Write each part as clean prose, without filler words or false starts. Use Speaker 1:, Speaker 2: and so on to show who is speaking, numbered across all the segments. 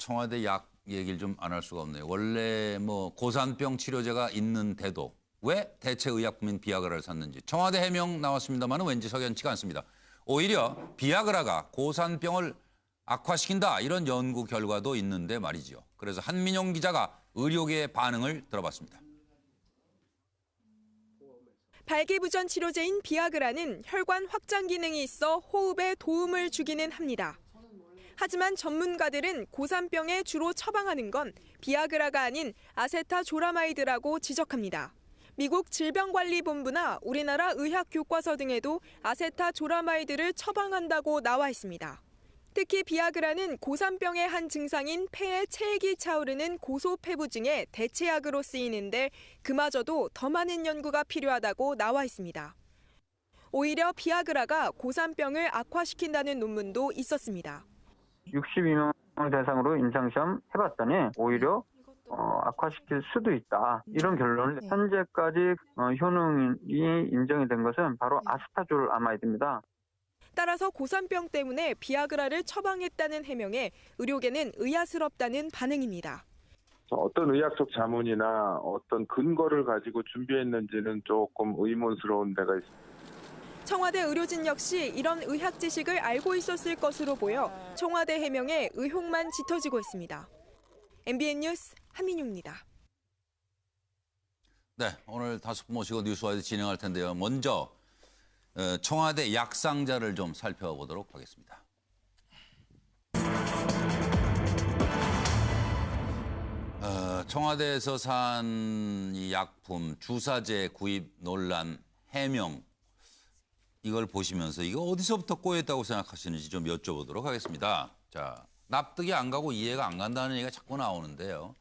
Speaker 1: 청와대 약 얘기를 좀 안 할 수가 없네요. 원래 뭐 고산병 치료제가 있는데도 왜 대체 의약품인 비아그라를 샀는지 청와대 해명 나왔습니다만 왠지 석연치가 않습니다. 오히려 비아그라가 고산병을 악화시킨다 이런 연구 결과도 있는데 말이죠. 그래서 한민용 기자가 의료계의 반응을 들어봤습니다.
Speaker 2: 발기부전 치료제인 비아그라는 혈관 확장 기능이 있어 호흡에 도움을 주기는 합니다. 하지만 전문가들은 고산병에 주로 처방하는 건 비아그라가 아닌 아세타조라마이드라고 지적합니다. 미국 질병관리본부나 우리나라 의학교과서 등에도 아세타조라마이드를 처방한다고 나와 있습니다. 특히 비아그라는 고산병의 한 증상인 폐에 체액이 차오르는 고소폐부증의 대체약으로 쓰이는데 그마저도 더 많은 연구가 필요하다고 나와 있습니다. 오히려 비아그라가 고산병을 악화시킨다는 논문도 있었습니다.
Speaker 3: 62명 대상으로 임상시험 해봤더니 오히려 악화시킬 수도 있다. 이런 결론을 현재까지 효능이 인정이 된 것은 바로 아세타졸아마이드입니다.
Speaker 2: 따라서 고산병 때문에 비아그라를 처방했다는 해명에 의료계는 의아스럽다는 반응입니다.
Speaker 4: 어떤 의학적 자문이나 어떤 근거를 가지고 준비했는지는 조금 의문스러운 데가 있습니다.
Speaker 2: 청와대 의료진 역시 이런 의학 지식을 알고 있었을 것으로 보여 청와대 해명에 의혹만 짙어지고 있습니다. MBN 뉴스 한민용입니다.
Speaker 1: 네, 오늘 다섯 분 모시고 뉴스와이드 진행할 텐데요. 먼저 청와대 약상자를 좀 살펴보도록 하겠습니다. 청와대에서 산 이 약품 주사제 구입 논란 해명 이걸 보시면서 이거 어디서부터 꼬였다고 생각하시는지 좀 여쭤보도록 하겠습니다. 자, 납득이 안 가고 이해가 안 간다는 얘기가 자꾸 나오는데요.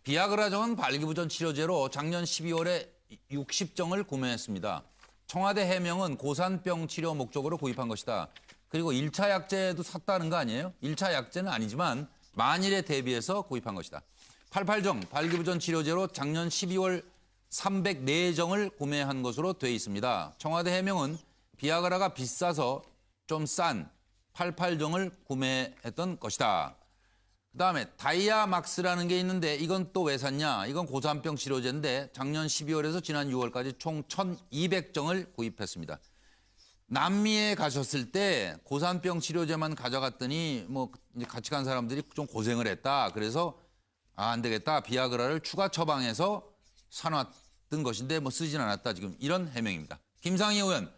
Speaker 1: 비아그라정은 발기부전 치료제로 작년 12월에 60정을 구매했습니다. 청와대 해명은 고산병 치료 목적으로 구입한 것이다. 그리고 1차 약제도 샀다는 거 아니에요? 1차 약제는 아니지만 만일에 대비해서 구입한 것이다. 88정 발기부전 치료제로 작년 12월 304정을 구매한 것으로 돼 있습니다. 청와대 해명은 비아그라가 비싸서 좀 싼 88정을 구매했던 것이다. 그다음에 다이아막스라는 게 있는데 이건 또 왜 샀냐? 이건 고산병 치료제인데 작년 12월에서 지난 6월까지 총 1,200정을 구입했습니다. 남미에 가셨을 때 고산병 치료제만 가져갔더니 뭐 이제 같이 간 사람들이 좀 고생을 했다. 그래서 안 되겠다. 비아그라를 추가 처방해서 사놨던 것인데 뭐 쓰진 않았다. 지금 이런 해명입니다. 김상희 의원,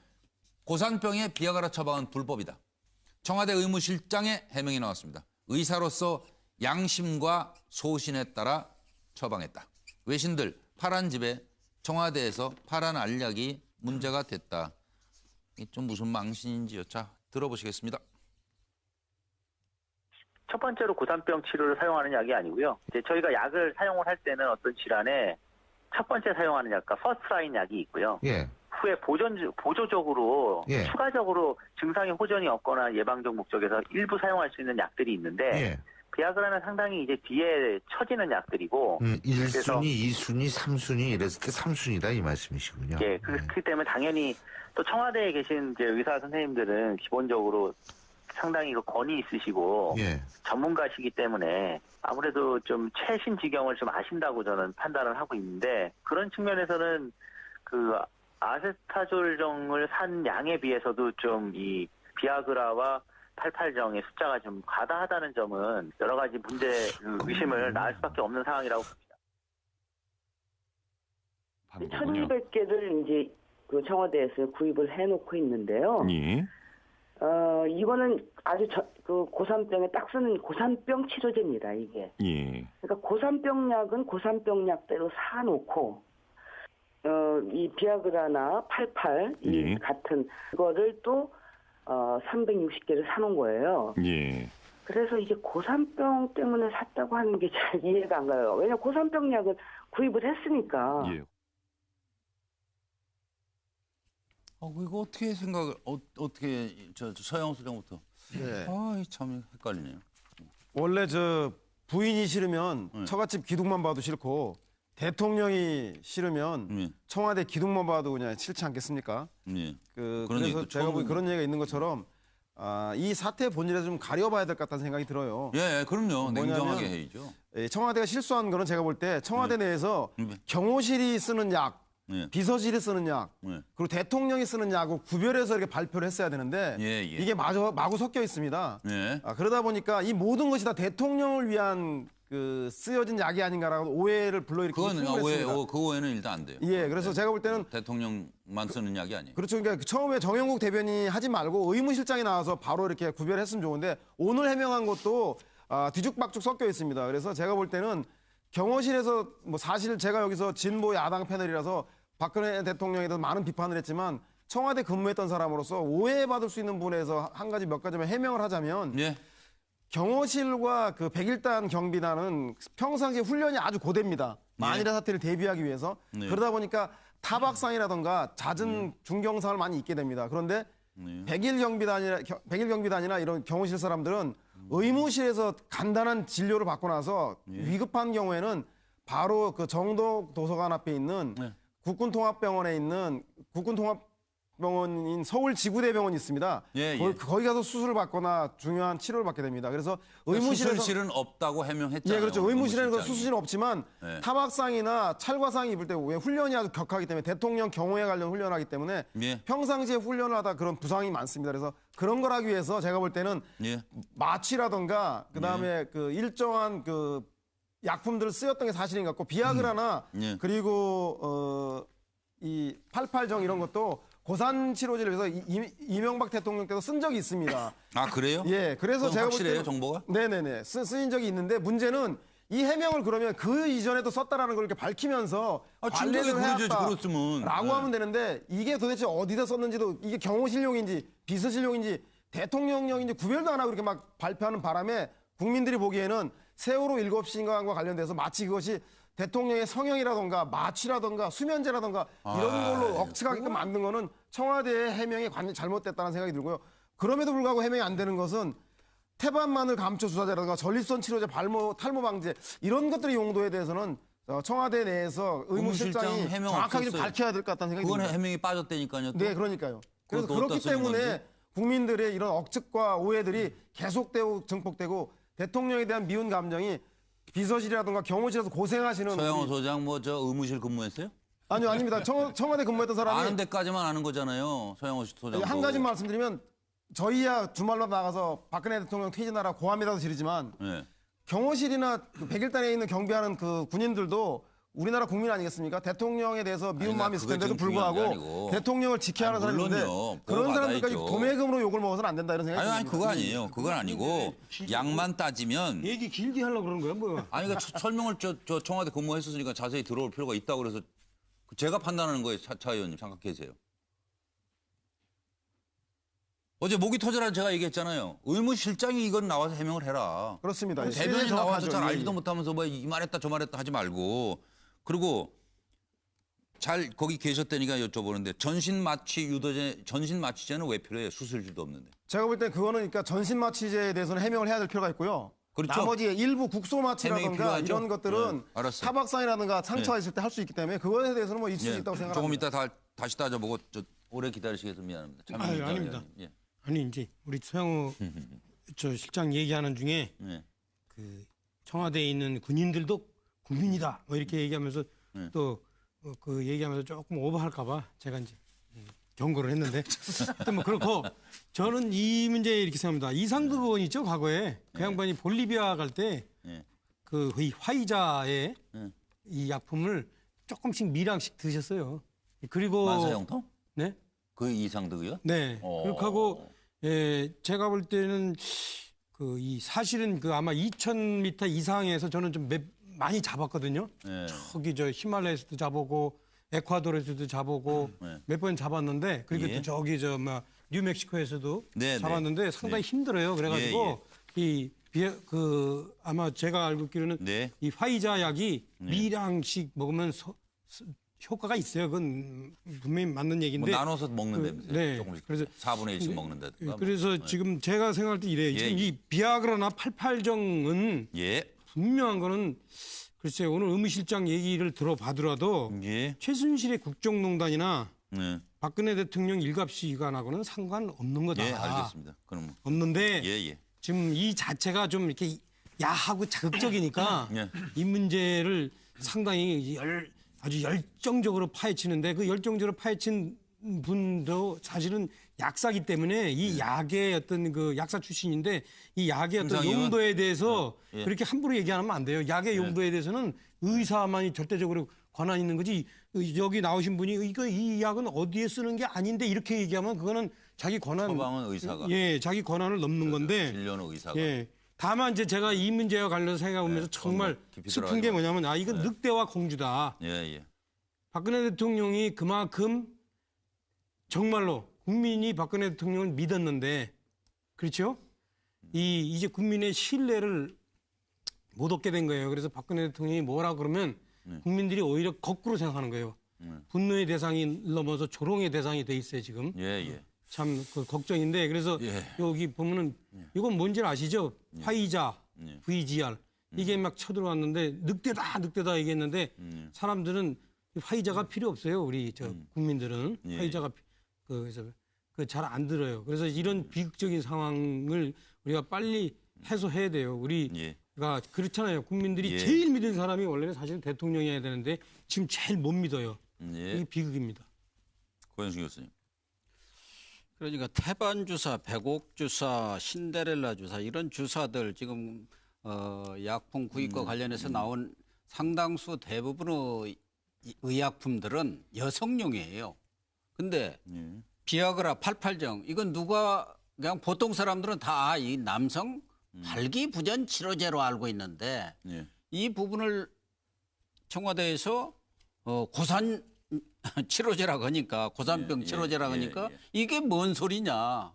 Speaker 1: 고산병의 비아그라 처방은 불법이다. 청와대 의무실장의 해명이 나왔습니다. 의사로서 양심과 소신에 따라 처방했다. 외신들 파란 집에 청와대에서 파란 알약이 문제가 됐다. 이게 좀 무슨 망신인지요. 자, 들어보시겠습니다.
Speaker 5: 첫 번째로 고산병 치료를 사용하는 약이 아니고요. 이제 저희가 약을 사용을 할 때는 어떤 질환에 첫 번째 사용하는 약과 퍼스트라인 약이 있고요.
Speaker 6: 예.
Speaker 5: 후에 보조적으로
Speaker 6: 예.
Speaker 5: 추가적으로 증상의 호전이 없거나 예방적 목적에서 일부 사용할 수 있는 약들이 있는데
Speaker 6: 예.
Speaker 5: 비아그라는 상당히 이제 뒤에 처지는 약들이고
Speaker 6: 1순위, 2순위, 3순위 이랬을 때 3순위다 이 말씀이시군요.
Speaker 5: 예, 그렇기 때문에 당연히 또 청와대에 계신 이제 의사 선생님들은 기본적으로 상당히 권위 있으시고
Speaker 6: 예.
Speaker 5: 전문가시기 때문에 아무래도 좀 최신 지경을 좀 아신다고 저는 판단을 하고 있는데 그런 측면에서는 그 아세타졸정을 산 양에 비해서도 좀 이 비아그라와 88정의 숫자가 좀 과다하다는 점은 여러 가지 문제 의심을 낳을 수밖에 없는 상황이라고 봅니다.
Speaker 7: 1,200개를 이제 그 청와대에서 구입을 해놓고 있는데요.
Speaker 4: 예.
Speaker 7: 이거는 아주 그 고산병에 딱 쓰는 고산병 치료제입니다, 이게.
Speaker 4: 예.
Speaker 7: 그러니까 고산병 약은 고산병 약대로 사놓고, 이 비아그라나 88, 이 같은 거를 또, 360개를 사놓은 거예요.
Speaker 4: 예.
Speaker 7: 그래서 이게 고산병 때문에 샀다고 하는 게 잘 이해가 안 가요. 왜냐면 고산병 약은 구입을 했으니까.
Speaker 4: 예.
Speaker 1: 이거 어떻게 생각을 어떻게 서영 수장부터.
Speaker 8: 네.
Speaker 1: 참 헷갈리네요.
Speaker 8: 원래 부인이 싫으면 처갓집 기둥만 봐도 싫고 대통령이 싫으면 청와대 기둥만 봐도 그냥 싫지 않겠습니까?
Speaker 1: 예.
Speaker 8: 그래서 제가 보기 그런 얘기가 있는 것처럼 이 사태의 본질에서 좀 가려봐야 될 것 같다는 생각이 들어요.
Speaker 1: 예, 그럼요.
Speaker 8: 뭐냐면,
Speaker 1: 냉정하게 해야죠.
Speaker 8: 청와대가 실수한 거는 제가 볼 때 청와대 내에서 경호실이 쓰는 약,
Speaker 1: 예.
Speaker 8: 비서실이 쓰는 약,
Speaker 1: 예.
Speaker 8: 그리고 대통령이 쓰는 약을 구별해서 이렇게 발표를 했어야 되는데
Speaker 1: 예.
Speaker 8: 이게 마구 섞여 있습니다.
Speaker 1: 예.
Speaker 8: 그러다 보니까 이 모든 것이 다 대통령을 위한 그 쓰여진 약이 아닌가라고 오해를 불러일으키고
Speaker 1: 그건 그 오해는 일단 안 돼요.
Speaker 8: 예, 그래서 제가 볼 때는
Speaker 1: 대통령만 쓰는 약이 아니에요.
Speaker 8: 그렇죠. 그러니까 처음에 정영국 대변인이 하지 말고 의무실장이 나와서 바로 이렇게 구별했으면 좋은데 오늘 해명한 것도 뒤죽박죽 섞여 있습니다. 그래서 제가 볼 때는 경호실에서 뭐 사실 제가 여기서 진보 야당 패널이라서 박근혜 대통령에 대해서 많은 비판을 했지만 청와대 근무했던 사람으로서 오해받을 수 있는 부분에서 몇 가지만 해명을 하자면
Speaker 1: 예.
Speaker 8: 경호실과 그 101단 경비단은 평상시에 훈련이 아주 고됩니다. 만일의 사태를 대비하기 위해서.
Speaker 1: 네.
Speaker 8: 그러다 보니까 타박상이라든가 잦은 중경사를 많이 입게 됩니다. 그런데 101 경비단이나 이런 경호실 사람들은 의무실에서 간단한 진료를 받고 나서 위급한 경우에는 바로 그 정동 도서관 앞에 있는 국군통합병원에 있는 국군통합병원인 서울지구대병원이 있습니다. 거기 가서 수술을 받거나 중요한 치료를 받게 됩니다. 그래서 의무실에서
Speaker 1: 수술실은 없다고 해명했잖아요.
Speaker 8: 예, 그렇죠. 의무실에는 수술실은 없지만
Speaker 1: 네.
Speaker 8: 타박상이나 찰과상이 입을 때 왜 훈련이 아주 격하기 때문에 대통령 경호에 관련 훈련을 하기 때문에
Speaker 1: 예.
Speaker 8: 평상시에 훈련을 하다 그런 부상이 많습니다. 그래서 그런 걸 하기 위해서 제가 볼 때는
Speaker 1: 예.
Speaker 8: 마취라든가 그다음에 그 일정한 그 약품들을 쓰였던 게 사실인 것 같고 비아그라나
Speaker 1: 예.
Speaker 8: 그리고 이 88정 이런 것도 고산 치료제를 위해서 이명박 대통령 때도 쓴 적이 있습니다.
Speaker 1: 아, 그래요?
Speaker 8: 예, 그래서 제가 볼
Speaker 1: 확실해요,
Speaker 8: 때는
Speaker 1: 정보가?
Speaker 8: 네네네 쓰인 적이 있는데 문제는 이 해명을 그러면 그 이전에도 썼다라는 걸 이렇게 밝히면서
Speaker 1: 증거에 보여줘야지, 그렇으면.
Speaker 8: 라고
Speaker 1: 네.
Speaker 8: 하면 되는데 이게 도대체 어디다 썼는지도 이게 경호실용인지 비서실용인지 대통령령인지 구별도 안 하고 이렇게 막 발표하는 바람에 국민들이 보기에는 세월호 7시간과 관련돼서 마치 그것이 대통령의 성형이라던가 마취라던가 수면제라던가 이런 걸로 억측하게끔 만든 거는 청와대의 해명이 잘못됐다는 생각이 들고요. 그럼에도 불구하고 해명이 안 되는 것은 태반마늘 감초 주사제라든가 전립선 치료제, 탈모 방제 이런 것들의 용도에 대해서는 청와대 내에서 의무실장이
Speaker 1: 의무실장 해명
Speaker 8: 정확하게 좀
Speaker 1: 없었어요.
Speaker 8: 밝혀야 될 것 같다는 생각이
Speaker 1: 그건
Speaker 8: 듭니다.
Speaker 1: 해명이 빠졌다니까요. 또.
Speaker 8: 네, 그러니까요. 그래서
Speaker 1: 그것도
Speaker 8: 그렇기
Speaker 1: 어디다 쓰는
Speaker 8: 때문에
Speaker 1: 건지?
Speaker 8: 국민들의 이런 억측과 오해들이 계속되고 증폭되고 대통령에 대한 미운 감정이 비서실이라든가 경호실에서 고생하시는
Speaker 1: 서영호
Speaker 8: 우리-
Speaker 1: 소장 의무실 근무했어요?
Speaker 8: 아니요, 아닙니다. 청와대 근무했던 사람이
Speaker 1: 아는 데까지만 아는 거잖아요. 서영호 소장.
Speaker 8: 한 가지 말씀드리면 저희야 주말로 나가서 박근혜 대통령 퇴진하라 고함이라도 지르지만
Speaker 1: 네.
Speaker 8: 경호실이나 그 101단에 있는 경비하는 그 군인들도 우리나라 국민 아니겠습니까? 대통령에 대해서 미운
Speaker 1: 아니,
Speaker 8: 마음이 있을
Speaker 1: 그게
Speaker 8: 텐데도
Speaker 1: 지금 중요한 게
Speaker 8: 불구하고
Speaker 1: 아니고.
Speaker 8: 대통령을 지켜야 하는
Speaker 1: 아니,
Speaker 8: 사람인데
Speaker 1: 물론요.
Speaker 8: 그런
Speaker 1: 보호
Speaker 8: 사람들까지
Speaker 1: 받아야죠.
Speaker 8: 도매금으로 욕을 먹어서는 안 된다 이런 생각이
Speaker 1: 아니,
Speaker 8: 듭니다.
Speaker 1: 그거 아니에요. 그건 아니고 양만 따지면
Speaker 9: 얘기 길게 하려고 그러는 거야, 뭐야?
Speaker 1: 아니 그러니까 설명을 저 청와대 근무했었으니까 자세히 들어올 필요가 있다고 그래서 제가 판단하는 거예요. 차 의원님 잠깐 계세요. 어제 목이 터져라 제가 얘기했잖아요. 의무실장이 이건 나와서 해명을 해라.
Speaker 8: 그렇습니다.
Speaker 1: 대변인 나와서 잘
Speaker 8: 예,
Speaker 1: 알지도
Speaker 8: 예.
Speaker 1: 못하면서 뭐 이 말했다 저 말했다 하지 말고 그리고 잘 거기 계셨다니까 여쭤보는데 전신 마취제는 왜 필요해요? 수술실도 없는데.
Speaker 8: 제가 볼 때 그거는 그러니까 전신 마취제에 대해서는 해명을 해야 될 필요가 있고요.
Speaker 1: 그렇죠.
Speaker 8: 나머지 일부 국소
Speaker 1: 해명이
Speaker 8: 마취라든가
Speaker 1: 필요하죠.
Speaker 8: 이런 것들은
Speaker 1: 네, 알았어요.
Speaker 8: 타박상이라든가 상처가 있을 때 할 수 있기 때문에 그거에 대해서는 뭐 있을 수 있다고 생각합니다.
Speaker 1: 조금 이따 다시 따져보고 오래 기다리시겠어 미안합니다. 참
Speaker 9: 아유, 아닙니다.
Speaker 1: 예.
Speaker 9: 아니 이제 우리 서영호 저 실장 얘기하는 중에
Speaker 1: 네.
Speaker 9: 그 청와대에 있는 군인들도 국민이다 뭐 이렇게 얘기하면서 또 그 얘기하면서 조금 오버할까봐 제가 이제 경고를 했는데 하여튼 뭐 그렇고 저는 이 문제에 이렇게 생각합니다. 이상득 의원 있죠 과거에 그 양반이 볼리비아 갈 때 그 화이자의 이 약품을 조금씩 미량씩 드셨어요. 그리고
Speaker 1: 만사형통?
Speaker 9: 네.
Speaker 1: 그 이상득이요?
Speaker 9: 네. 그렇게 하고 제가 볼 때는 그 이 사실은 그 아마 2,000m 이상에서 저는 좀 많이 잡았거든요.
Speaker 1: 네.
Speaker 9: 저기 저 히말라야에서도 잡아보고 에콰도르에서도 잡아보고 몇 번 잡았는데 그리고
Speaker 1: 예.
Speaker 9: 또 저기 저 뭐 뉴멕시코에서도
Speaker 1: 네,
Speaker 9: 잡았는데
Speaker 1: 네.
Speaker 9: 상당히
Speaker 1: 네.
Speaker 9: 힘들어요. 그래가지고 그 아마 제가 알고 있기로는
Speaker 1: 네.
Speaker 9: 이 화이자 약이 미량씩 먹으면 효과가 있어요. 그건 분명히 맞는
Speaker 1: 뭐
Speaker 9: 얘기인데.
Speaker 1: 나눠서 먹는다면서요?
Speaker 9: 네.
Speaker 1: 조금씩.
Speaker 9: 그래서
Speaker 1: 4분의 1씩 먹는다든가.
Speaker 9: 그래서 지금 제가 생각할 때 이래요. 지금
Speaker 1: 예.
Speaker 9: 이 비아그라나 88정은
Speaker 1: 예.
Speaker 9: 분명한 거는 글쎄요. 오늘 의무실장 얘기를 들어봐더라도
Speaker 1: 예.
Speaker 9: 최순실의 국정농단이나
Speaker 1: 네.
Speaker 9: 박근혜 대통령 일갑시간하고는 상관없는 거다.
Speaker 1: 예, 알겠습니다. 그럼
Speaker 9: 없는데
Speaker 1: 예.
Speaker 9: 지금 이 자체가 좀 이렇게 야하고 자극적이니까
Speaker 1: 예.
Speaker 9: 이 문제를 상당히 아주 열정적으로 파헤치는데 그 열정적으로 파헤친 분도 사실은 약사기 때문에 이 약의 어떤 그 약사 출신인데 이 약의 어떤
Speaker 1: 심상임은?
Speaker 9: 용도에 대해서
Speaker 1: 예.
Speaker 9: 그렇게 함부로 얘기하면 안 돼요. 약의 용도에 대해서는 의사만이 절대적으로 권한 있는 거지. 여기 나오신 분이 이거 이 약은 어디에 쓰는 게 아닌데 이렇게 얘기하면 그거는 자기 권한
Speaker 1: 처방은 의사가.
Speaker 9: 예, 자기 권한을 넘는 건데.
Speaker 1: 진료는 의사가.
Speaker 9: 예. 다만 이제 제가 이 문제와 관련해서 생각하면서 정말
Speaker 1: 깊이
Speaker 9: 슬픈 게
Speaker 1: 들어가지
Speaker 9: 뭐냐면 이건 늑대와 공주다.
Speaker 1: 예.
Speaker 9: 박근혜 대통령이 그만큼 정말로 국민이 박근혜 대통령을 믿었는데 그렇죠? 이제 국민의 신뢰를 못 얻게 된 거예요. 그래서 박근혜 대통령이 뭐라 그러면 국민들이 오히려 거꾸로 생각하는 거예요. 분노의 대상이 넘어서 조롱의 대상이 돼 있어요, 지금.
Speaker 1: 예.
Speaker 9: 참 그 걱정인데 그래서
Speaker 1: 예.
Speaker 9: 여기 보면은 이건 뭔지 아시죠? 화이자, VGR 이게 막 쳐들어왔는데 늑대다 얘기했는데 사람들은 화이자가 필요 없어요. 우리 국민들은
Speaker 1: 예.
Speaker 9: 화이자가 그래서 잘 안 들어요. 그래서 이런 비극적인 상황을 우리가 빨리 해소해야 돼요. 우리가 그렇잖아요. 국민들이
Speaker 1: 예.
Speaker 9: 제일 믿은 사람이 원래는 사실 대통령이어야 되는데 지금 제일 못 믿어요.
Speaker 1: 예.
Speaker 9: 이게 비극입니다.
Speaker 1: 고현승 교수님.
Speaker 10: 그러니까 태반 주사, 백옥 주사, 신데렐라 주사 이런 주사들 지금 약품 구입과 관련해서 나온 상당수 대부분의 의약품들은 여성용이에요. 근데 비아그라, 88정 이건 누가 그냥 보통 사람들은 다 이 남성 발기부전 치료제로 알고 있는데 이 부분을 청와대에서 고산 치료제라고 하니까 고산병 치료제라고 하니까 이게 뭔 소리냐.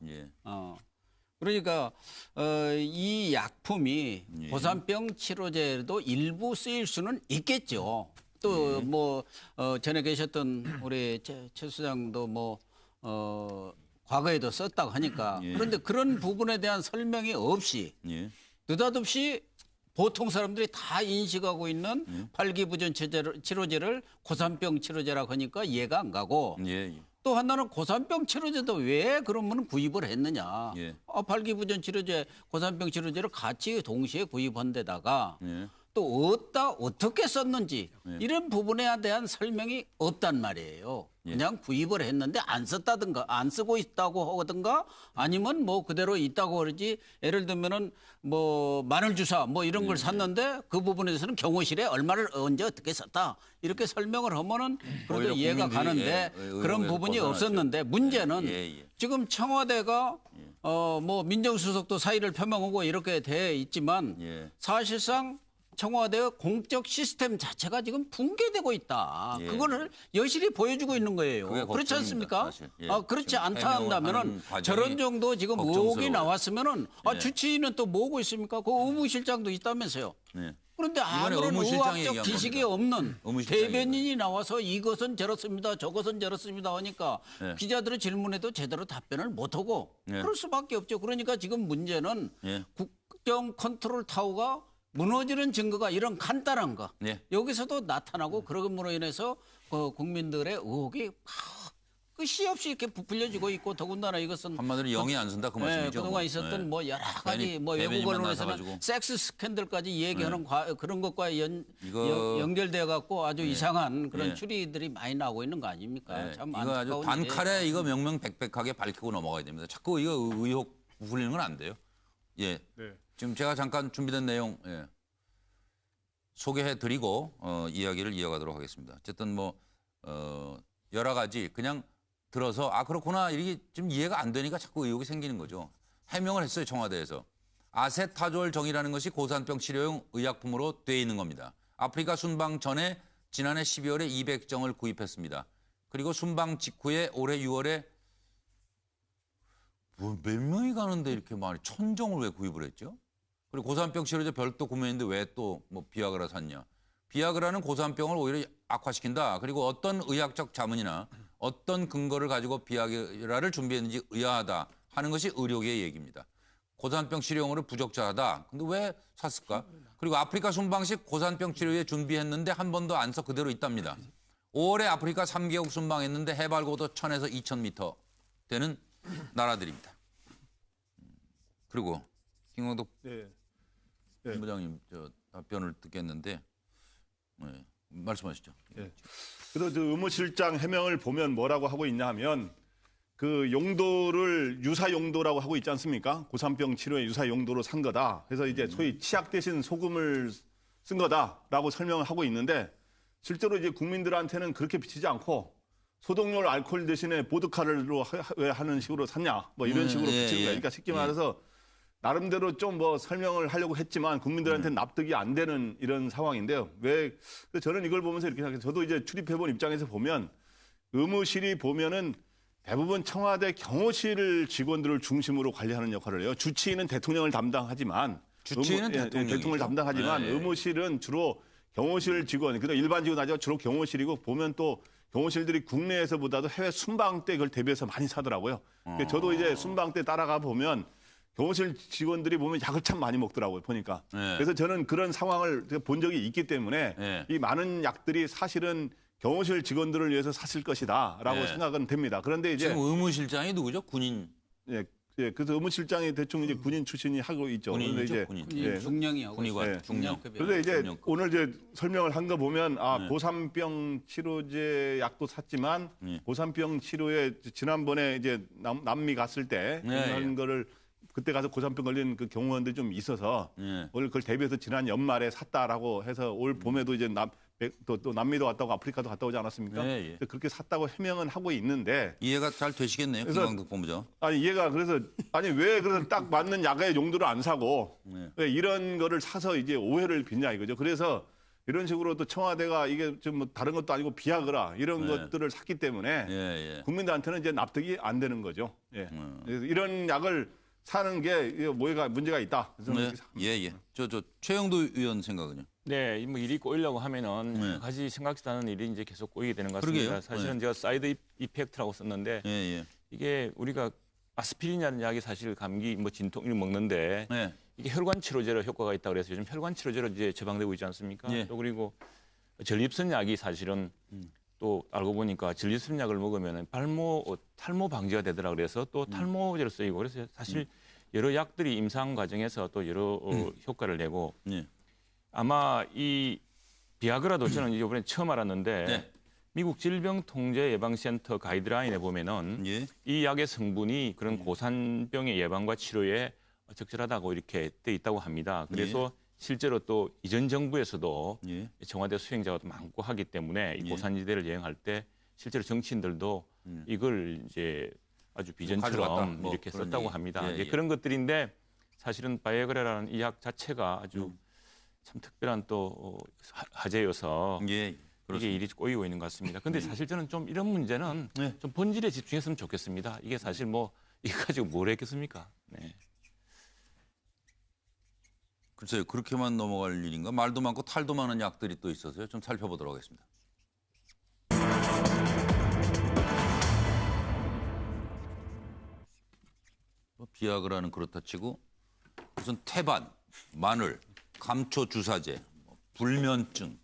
Speaker 10: 그러니까 이 약품이 고산병 치료제도 일부 쓰일 수는 있겠죠. 또 뭐 전에 계셨던 우리 최 수장도 과거에도 썼다고 하니까 그런데 그런 부분에 대한 설명이 없이 느닷없이 보통 사람들이 다 인식하고 있는 발기부전 치료제를 고산병 치료제라고 하니까 이해가 안 가고 또 하나는 고산병 치료제도 왜 그러면 구입을 했느냐. 발기부전 치료제, 고산병 치료제를 같이 동시에 구입한 데다가 또 어떻게 썼는지 이런 부분에 대한 설명이 없단 말이에요. 그냥 구입을 했는데 안 썼다든가 안 쓰고 있다고 하든가 아니면 뭐 그대로 있다고 그러지. 예를 들면은 뭐 마늘 주사 뭐 이런 걸 샀는데 그 부분에 대해서는 경호실에 얼마를 언제 어떻게 썼다 이렇게 설명을 하면은 그래도 이해가 가는데 그런 부분이 없었는데 문제는 지금 청와대가 뭐 민정수석도 사의를 표명하고 이렇게 돼 있지만 사실상 청와대의 공적 시스템 자체가 지금 붕괴되고 있다. 그거를 여실히 보여주고 있는 거예요. 그렇지 않습니까? 그렇지 않다 한다면은 저런 정도 지금 의혹이 나왔으면은 주치의는 또 뭐고 있습니까? 그 의무실장도 있다면서요. 그런데 아무런 의학적 지식이 없는 대변인이 나와서 이것은 저렇습니다. 저것은 저렇습니다 하니까 기자들의 질문에도 제대로 답변을 못하고 그럴 수밖에 없죠. 그러니까 지금 문제는 국정 컨트롤 타워가 무너지는 증거가 이런 간단한 거 여기서도 나타나고 그럼으로 인해서 국민들의 의혹이 끝이 없이 이렇게 부풀려지고 있고 더군다나 이것은
Speaker 1: 한마디로 영이 안 쓴다 그 말씀이죠.
Speaker 10: 그동안 있었던 뭐 여러 가지 뭐 외국 언론에서는 섹스 스캔들까지 얘기하는 그런 것과 연결되어 갖고 아주 이상한 그런 추리들이 많이 나오고 있는 거 아닙니까? 참
Speaker 1: 이거 아주 단칼에 이거 명명백백하게 밝히고 넘어가야 됩니다. 자꾸 이거 의혹 부풀리는 건 안 돼요. 지금 제가 잠깐 준비된 내용 소개해드리고 이야기를 이어가도록 하겠습니다. 어쨌든 뭐 여러 가지 그냥 들어서 그렇구나 이게 좀 이해가 안 되니까 자꾸 의혹이 생기는 거죠. 해명을 했어요 청와대에서. 아세타졸정이라는 것이 고산병 치료용 의약품으로 돼 있는 겁니다. 아프리카 순방 전에 지난해 12월에 200정을 구입했습니다. 그리고 순방 직후에 올해 6월에 몇 명이 가는데 이렇게 많이 1000정을 왜 구입을 했죠? 그리고 고산병 치료제 별도 구매했는데 왜 또 뭐 비아그라 샀냐? 비아그라는 고산병을 오히려 악화시킨다. 그리고 어떤 의학적 자문이나 어떤 근거를 가지고 비아그라를 준비했는지 의아하다 하는 것이 의료계의 얘기입니다. 고산병 치료용으로 부적절하다. 근데 왜 샀을까? 그리고 아프리카 순방 시 고산병 치료에 준비했는데 한 번도 안 써 그대로 있답니다. 올해 아프리카 3개국 순방했는데 해발고도 1000에서 2000m 되는 나라들입니다. 그리고 김광덕 본부장님 저 답변을 듣겠는데 말씀하시죠.
Speaker 11: 그래서 저 의무실장 해명을 보면 뭐라고 하고 있냐 하면 그 용도를 유사 용도라고 하고 있지 않습니까? 고산병 치료에 유사 용도로 산 거다. 그래서 이제 소위 치약 대신 소금을 쓴 거다라고 설명을 하고 있는데 실제로 이제 국민들한테는 그렇게 비치지 않고 소독용 알코올 대신에 보드카를 왜 하는 식으로 샀냐 뭐 이런 식으로 비치는 거예요. 그러니까 쉽게 말해서 나름대로 좀 뭐 설명을 하려고 했지만 국민들한테는 납득이 안 되는 이런 상황인데요. 왜 저는 이걸 보면서 이렇게 생각해요. 저도 이제 출입해본 입장에서 보면 의무실이 보면은 대부분 청와대 경호실 직원들을 중심으로 관리하는 역할을 해요. 주치의는 대통령을 담당하지만
Speaker 1: 주치의는
Speaker 11: 대통령을 담당하지만 의무실은 주로 경호실 직원, 그러니까 일반 직원 아니라 주로 경호실이고 보면 또 경호실들이 국내에서보다도 해외 순방 때 그걸 대비해서 많이 사더라고요. 그러니까 저도 이제 순방 때 따라가 보면 경호실 직원들이 보면 약을 참 많이 먹더라고요, 보니까. 그래서 저는 그런 상황을 본 적이 있기 때문에 이 많은 약들이 사실은 경호실 직원들을 위해서 샀을 것이다라고 생각은 됩니다. 그런데 이제
Speaker 1: 지금 의무실장이 누구죠? 군인.
Speaker 11: 그래서 의무실장이 대충 이제 군인 출신이 하고 있죠.
Speaker 1: 군인이죠,
Speaker 11: 이제
Speaker 1: 군인.
Speaker 10: 중령이 하고
Speaker 1: 군의관, 중령.
Speaker 11: 그런데 이제 오늘 이제 설명을 한 거 보면 고산병 치료제 약도 샀지만 고산병 치료에 지난번에 이제 남미 갔을 때 하는 거를 그때 가서 고산병 걸린 그 경호원들이 좀 있어서 오늘 그걸 대비해서 지난 연말에 샀다라고 해서 올 봄에도 이제 또 남미도 갔다 오고 아프리카도 갔다 오지 않았습니까? 그렇게 샀다고 해명은 하고 있는데
Speaker 1: 이해가 잘 되시겠네요, 김광덕 본부장.
Speaker 11: 아니 이해가 그래서 왜 그래서 딱 맞는 약의 용도를 안 사고 왜 이런 거를 사서 이제 오해를 빚냐 이거죠. 그래서 이런 식으로 또 청와대가 이게 좀 뭐 다른 것도 아니고 비아그라 이런 것들을 샀기 때문에 국민들한테는 이제 납득이 안 되는 거죠. 그래서 이런 약을 사는 게 뭐가 문제가 있다.
Speaker 1: 저 최영도 의원 생각은요?
Speaker 12: 네, 뭐 일이 꼬이려고 하면은 여러 가지 생각지도 않은 일이 이제 계속 꼬이게 되는 것 같습니다.
Speaker 1: 그러게요.
Speaker 12: 사실은 제가 사이드 이펙트라고 썼는데 이게 우리가 아스피린이라는 약이 사실 감기 뭐 진통을 먹는데 이게 혈관 치료제로 효과가 있다고 그래서 요즘 혈관 치료제로 이제 처방되고 있지 않습니까? 또 그리고 전립선 약이 사실은 또 알고 보니까 전립선 약을 먹으면 탈모 방지가 되더라 그래서 또 탈모제로 쓰이고 그래서 사실 여러 약들이 임상 과정에서 또 여러 효과를 내고 아마 이 비아그라도 저는 이번에 처음 알았는데 미국 질병통제예방센터 가이드라인에 보면은 이 약의 성분이 그런 고산병의 예방과 치료에 적절하다고 이렇게 돼 있다고 합니다. 그래서 실제로 또 이전 정부에서도 청와대 수행자가 많고 하기 때문에 이 고산지대를 여행할 때 실제로 정치인들도 이걸 이제 아주 비전처럼 이렇게 썼다고 합니다. 그런 것들인데 사실은 바이아그라라는 이 약 자체가 아주 참 특별한 또 화제여서 이게 일이 꼬이고 있는 것 같습니다. 그런데 사실 저는 좀 이런 문제는 좀 본질에 집중했으면 좋겠습니다. 이게 사실 뭐 이거 가지고 뭘 했겠습니까?
Speaker 1: 글쎄요, 그렇게만 넘어갈 일인가? 말도 많고 탈도 많은 약들이 또 있어서요. 좀 살펴보도록 하겠습니다. 비아그라는 그렇다 치고 무슨 태반, 마늘, 감초 주사제, 불면증,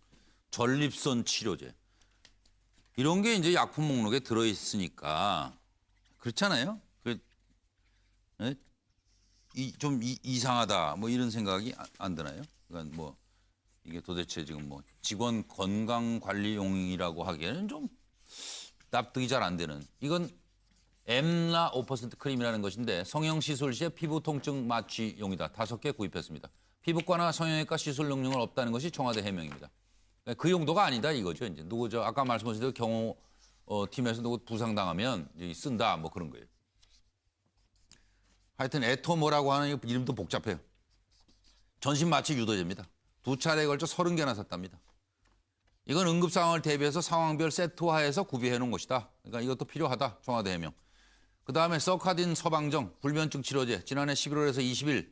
Speaker 1: 전립선 치료제 이런 게 이제 약품 목록에 들어 있으니까 그렇잖아요. 좀 이상하다 뭐 이런 생각이 안 드나요? 그러니까 뭐 이게 도대체 지금 뭐 직원 건강 관리용이라고 하기에는 좀 납득이 잘 안 되는. 이건 엠라 5% 크림이라는 것인데 성형 시술 시에 피부 통증 마취용이다. 5개 구입했습니다. 피부과나 성형외과 시술 능력은 없다는 것이 청와대 해명입니다. 그 용도가 아니다 이거죠. 이제 누구 아까 말씀하신 대로 경호 팀에서 누구 부상당하면 쓴다 뭐 그런 거예요. 하여튼 에토모라고 하는 이름도 복잡해요. 전신 마취 유도제입니다. 2차례에 걸쳐 30개나 샀답니다. 이건 응급 상황을 대비해서 상황별 세트화해서 구비해 놓은 것이다. 그러니까 이것도 필요하다. 청와대 해명. 그다음에 서카딘 서방정 불면증 치료제 지난해 11월에서 20일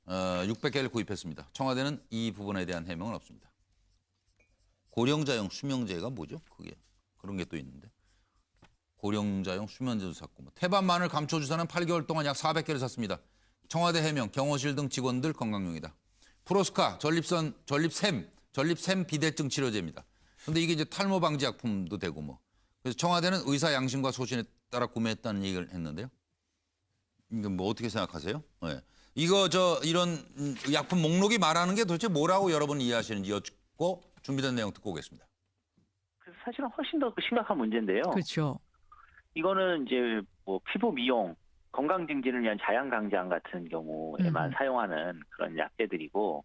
Speaker 1: 600개를 구입했습니다. 청와대는 이 부분에 대한 해명은 없습니다. 고령자용 수면제가 뭐죠? 그게 그런 게 또 있는데. 고령자용 수면제도 샀고 태반 마늘 감초 주사는 8개월 동안 약 400개를 샀습니다. 청와대 해명, 경호실 등 직원들 건강용이다. 프로스카 전립샘 비대증 치료제입니다. 근데 이게 이제 탈모 방지 약품도 되고 뭐. 그래서 청와대는 의사 양심과 소신에 따라 구매했다는 얘기를 했는데요. 이거 뭐 어떻게 생각하세요? 네. 이거 이런 약품 목록이 말하는 게 도대체 뭐라고 여러분 이해하시는지 여쭙고 준비된 내용 듣고 오겠습니다.
Speaker 5: 그래서 사실은 훨씬 더 심각한 문제인데요.
Speaker 13: 그렇죠.
Speaker 5: 이거는 이제 뭐 피부 미용, 건강 증진을 위한 자양 강장 같은 경우에만 사용하는 그런 약재들이고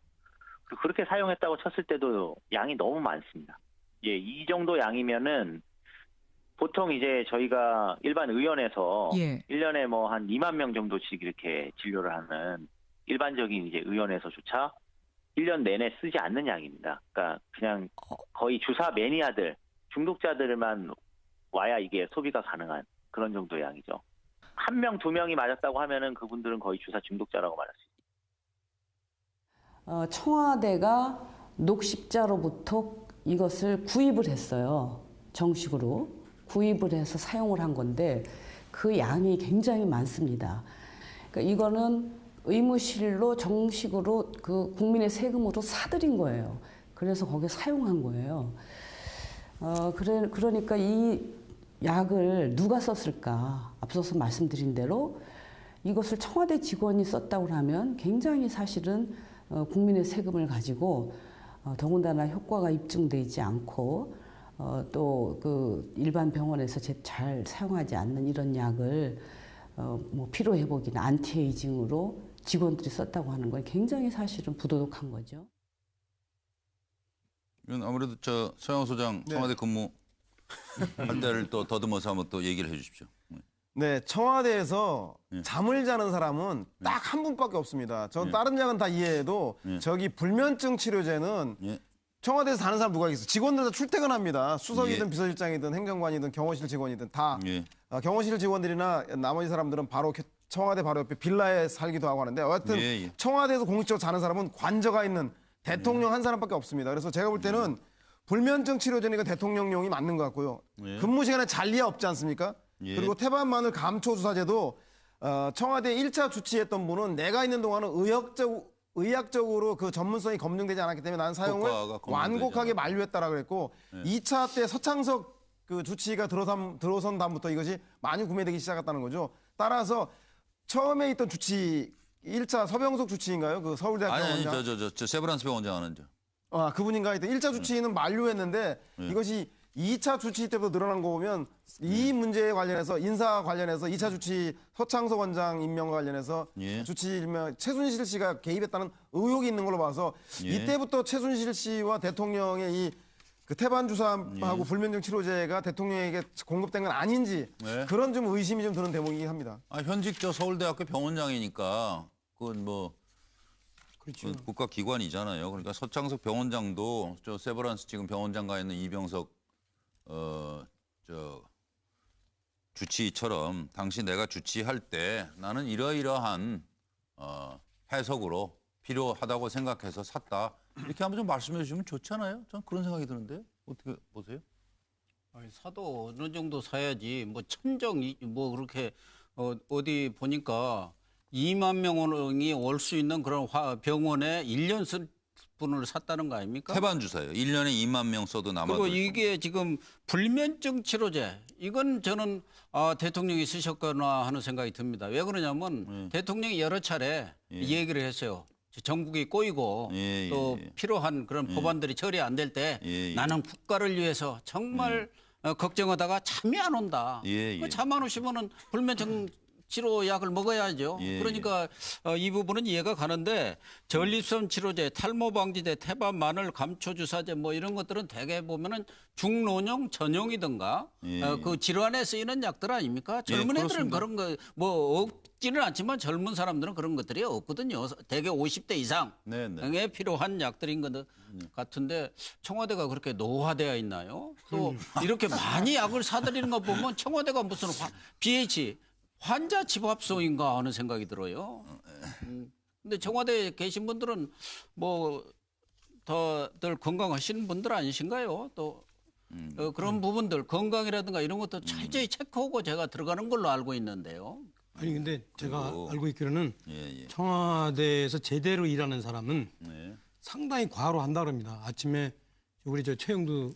Speaker 5: 그렇게 사용했다고 쳤을 때도 양이 너무 많습니다. 예, 이 정도 양이면은 보통 이제 저희가 일반 의원에서 1년에 뭐 한 2만 명 정도씩 이렇게 진료를 하는 일반적인 이제 의원에서조차 1년 내내 쓰지 않는 양입니다. 그러니까 그냥 거의 주사 매니아들, 중독자들만 와야 이게 소비가 가능한 그런 정도의 양이죠. 1명, 2명이 맞았다고 하면은 그분들은 거의 주사 중독자라고 말할 수 있습니다.
Speaker 14: 청와대가 녹십자로부터 이것을 구입을 했어요. 정식으로 구입을 해서 사용을 한 건데 그 양이 굉장히 많습니다. 그러니까 이거는 의무실로 정식으로 그 국민의 세금으로 사들인 거예요. 그래서 거기에 사용한 거예요. 그러니까 이 약을 누가 썼을까? 앞서서 말씀드린 대로 이것을 청와대 직원이 썼다고 하면 굉장히 사실은 국민의 세금을 가지고 더군다나 효과가 입증되지 않고 또 그 일반 병원에서 잘 사용하지 않는 이런 약을 뭐 피로 회복이나 안티에이징으로 직원들이 썼다고 하는 건 굉장히 사실은 부도덕한 거죠.
Speaker 1: 이건 아무래도 서영 소장 청와대 근무 할 때를 또 더듬어서 한번 또 얘기를 해주십시오.
Speaker 8: 네, 청와대에서 잠을 자는 사람은 딱 한 분밖에 없습니다. 전 다른 약은 다 이해해도 저기 불면증 치료제는 청와대에서 자는 사람 누가 있어? 직원들 다 출퇴근합니다. 수석이든 비서실장이든 행정관이든 경호실 직원이든 다 경호실 직원들이나 나머지 사람들은 바로 청와대 바로 옆에 빌라에 살기도 하고 하는데 어쨌든 청와대에서 공식적으로 자는 사람은 관저가 있는 대통령 한 사람밖에 없습니다. 그래서 제가 볼 때는 불면증 치료제니까 대통령용이 맞는 것 같고요. 근무 시간에 잔리야 없지 않습니까? 그리고 태반 마늘 감초 주사제도 청와대 1차 주치했던 분은 내가 있는 동안은 의학적으로 그 전문성이 검증되지 않았기 때문에 난 사용을 완곡하게 만류했다라 그랬고 2차 때 서창석 그 주치의가 들어선 다음부터 이것이 많이 구매되기 시작했다는 거죠. 따라서 처음에 있던 주치 1차 서병석 주치인가요? 그 서울대학교 원장.
Speaker 1: 아니 저 세브란스 병원장 하는
Speaker 8: 그분인가 하여튼 1차 주치의는 만류했는데 이것이 2차 주치 때부터 늘어난 거 보면 이 문제에 관련해서 인사 관련해서 2차 주치 서창석 원장 임명과 관련해서 주치 일명 최순실 씨가 개입했다는 의혹이 있는 걸로 봐서 이때부터 최순실 씨와 대통령의 이 그 태반 주사하고 불면증 치료제가 대통령에게 공급된 건 아닌지 그런 좀 의심이 좀 드는 대목이긴 합니다.
Speaker 1: 현직 서울대학교 병원장이니까 그건 뭐 그렇죠. 국가기관이잖아요. 그러니까 서창석 병원장도 세브란스 지금 병원장 가 있는 이병석 주치의처럼 당시 내가 주치할 때 나는 이러이러한 해석으로 필요하다고 생각해서 샀다. 이렇게 한번 좀 말씀해 주시면 좋잖아요. 전 그런 생각이 드는데 어떻게 보세요?
Speaker 10: 사도 어느 정도 사야지 뭐 천정이 뭐 그렇게 어디 보니까 2만 명이 올 수 있는 그런 병원에 1년 쓸 분을 샀다는 거 아닙니까?
Speaker 1: 태반 주사예요. 1년에 2만 명 써도 남아도.
Speaker 10: 그리고 이게 지금 불면증 치료제 이건 저는 대통령이 쓰셨거나 하는 생각이 듭니다. 왜 그러냐면 대통령이 여러 차례 얘기를 했어요. 전국이 꼬이고 또 필요한 그런 법안들이 처리 안 될 때 나는 국가를 위해서 정말 걱정하다가 잠이 안 온다. 잠 안 오시면은 불면증 치료약을 먹어야죠. 그러니까 이 부분은 이해가 가는데 전립선 치료제, 탈모 방지제, 태반 마늘 감초 주사제 뭐 이런 것들은 대개 보면은 중노령 전용이든가 그 질환에 쓰이는 약들 아닙니까? 젊은 애들은 그런 거 뭐 없지는 않지만 젊은 사람들은 그런 것들이 없거든요. 대개 50대 이상에 필요한 약들인 것 같은데 청와대가 그렇게 노화되어 있나요? 또 이렇게 많이 약을 사들이는 거 보면 청와대가 무슨 BH 환자 집합소인가 하는 생각이 들어요. 근데 청와대에 계신 분들은 뭐 더들 건강하신 분들 아니신가요? 또 그런 부분들 건강이라든가 이런 것도 철저히 체크하고 제가 들어가는 걸로 알고 있는데요.
Speaker 9: 아니 근데 제가 알고 있기로는 청와대에서 제대로 일하는 사람은 상당히 과로한다 그럽니다. 아침에 우리 최영두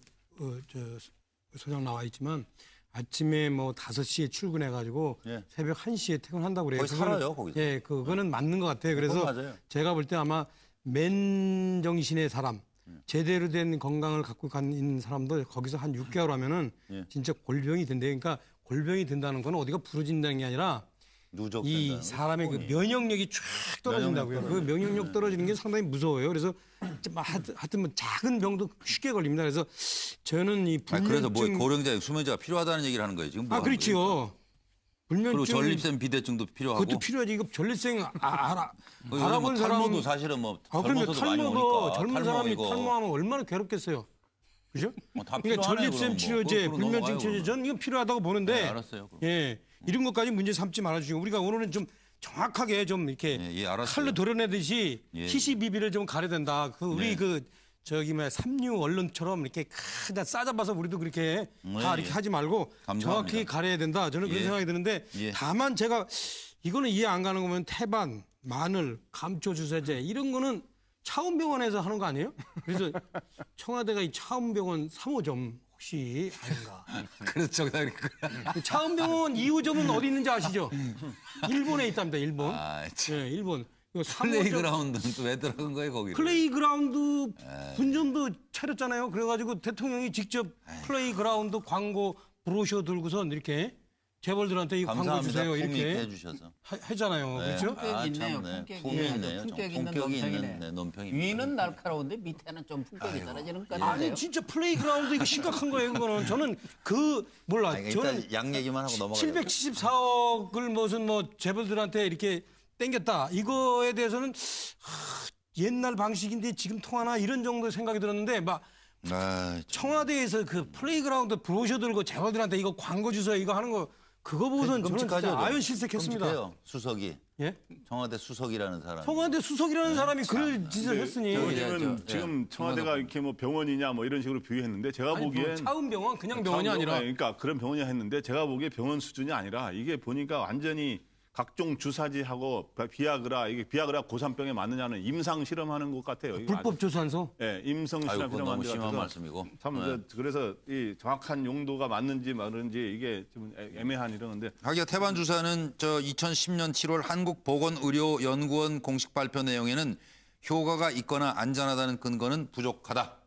Speaker 9: 소장 나와 있지만 아침에 뭐 5시에 출근해가지고
Speaker 1: 예.
Speaker 9: 새벽 1시에 퇴근한다고 그래요.
Speaker 1: 거기 살아요, 거기서.
Speaker 9: 예, 그거는 맞는 것 같아요. 그래서
Speaker 1: 맞아요.
Speaker 9: 제가 볼 때 아마 맨정신의 사람, 제대로 된 건강을 갖고 있는 사람도 거기서 한 6개월 하면은
Speaker 1: 예.
Speaker 9: 진짜 골병이 된대요. 그러니까 골병이 된다는 건 어디가 부러진다는 게 아니라 이 사람의 그 면역력이 쫙 떨어진다고요. 그 면역력 떨어지는 게 상당히 무서워요. 그래서 하여튼 뭐 작은 병도 쉽게 걸립니다. 그래서 저는 이 불면증
Speaker 1: 그래서 뭐 고령자 수면제가 필요하다는 얘기를 하는 거예요 지금. 뭐 하는
Speaker 9: 그렇지요.
Speaker 1: 거예요?
Speaker 9: 불면증
Speaker 1: 그리고 전립선 비대증도 필요하고.
Speaker 9: 그것도 필요하지. 이거 전립선 알아본
Speaker 1: 뭐
Speaker 9: 사람
Speaker 1: 탈모도 사실은 뭐
Speaker 9: 그러면
Speaker 1: 젊어서도 많이
Speaker 9: 탈모도
Speaker 1: 오니까.
Speaker 9: 젊은 사람이 탈모하면 얼마나 괴롭겠어요. 그죠?
Speaker 1: 다
Speaker 9: 그러니까
Speaker 1: 필요하네,
Speaker 9: 전립선
Speaker 1: 그럼 뭐.
Speaker 9: 치료제,
Speaker 1: 그럼
Speaker 9: 불면증
Speaker 1: 넘어가요,
Speaker 9: 치료제
Speaker 1: 그러면.
Speaker 9: 저는 이건 필요하다고 보는데
Speaker 1: 네, 알았어요. 그럼.
Speaker 9: 예. 이런 것까지 문제 삼지 말아주시고 우리가 오늘은 좀 정확하게 좀 이렇게 칼로 도려내듯이
Speaker 1: 예, 예.
Speaker 9: TCBB를 좀 가려야 된다. 그 우리
Speaker 1: 네.
Speaker 9: 삼류 언론처럼 이렇게 그냥 싸잡아서 우리도 그렇게 다 이렇게
Speaker 1: 예.
Speaker 9: 하지 말고
Speaker 1: 감사합니다.
Speaker 9: 정확히 가려야 된다. 저는 그런
Speaker 1: 예.
Speaker 9: 생각이 드는데
Speaker 1: 예.
Speaker 9: 다만 제가 이거는 이해 안 가는 거면 태반, 마늘, 감초 주사제 이런 거는 차원병원에서 하는 거 아니에요? 그래서 청와대가 이 차원병원 3호점 혹시 아닌가?
Speaker 1: 그렇죠.
Speaker 9: 차원병원 2호점은 어디 있는지 아시죠? 일본에 있답니다. 일본. 예, 일본.
Speaker 1: 플레이그라운드는 또 왜 들어간 거예요 거기?
Speaker 9: 플레이그라운드 분점도 차렸잖아요. 그래가지고 대통령이 직접 플레이그라운드 광고 브로셔 들고선 이렇게 재벌들한테 이 광고 주세요 이렇게
Speaker 1: 해주셔서
Speaker 9: 하잖아요.
Speaker 1: 네.
Speaker 9: 그렇죠?
Speaker 1: 품격이 있네요. 품격이 있네요. 품격이 있는 논평입니다.
Speaker 13: 위는 날카로운데 밑에는 좀 품격이 떨어지는 것 같은데요.
Speaker 9: 아니 진짜 플레이그라운드 이거 심각한 거예요. 그거는 저는 몰라. 저는
Speaker 1: 일단 양 얘기만 하고 넘어가요.
Speaker 9: 774억을 무슨 뭐 재벌들한테 이렇게 땡겼다. 이거에 대해서는 옛날 방식인데 지금 통하나 이런 정도의 생각이 들었는데 막 청와대에서 그 플레이그라운드 브로셔 들고 재벌들한테 이거 광고 주세요 이거 하는 거 그거 보고선 저는 진짜 아연 실색했습니다.
Speaker 1: 끔찍해요. 수석이.
Speaker 9: 예?
Speaker 1: 청와대 수석이라는 사람.
Speaker 9: 청와대 수석이라는 사람이 그런 짓을 했으니.
Speaker 11: 지금 청와대가 이렇게 뭐 병원이냐 뭐 이런 식으로 비유했는데 제가 보기엔
Speaker 9: 차은병원 그냥 병원이 아니라.
Speaker 11: 그러니까 그런 병원이 했는데 제가 보기에 병원 수준이 아니라 이게 보니까 완전히 각종 주사제하고 비아그라 이게 비아그라 고산병에 맞느냐는 임상 실험하는 것 같아요.
Speaker 9: 불법 조산소?
Speaker 11: 네, 임상 실험
Speaker 1: 너무 심한 말씀이고.
Speaker 11: 참 그래서 이 정확한 용도가 맞는지 말은지 이게 좀 애매한 이러는데.
Speaker 1: 하기야 태반 주사는 2010년 7월 한국보건의료연구원 공식 발표 내용에는 효과가 있거나 안전하다는 근거는 부족하다.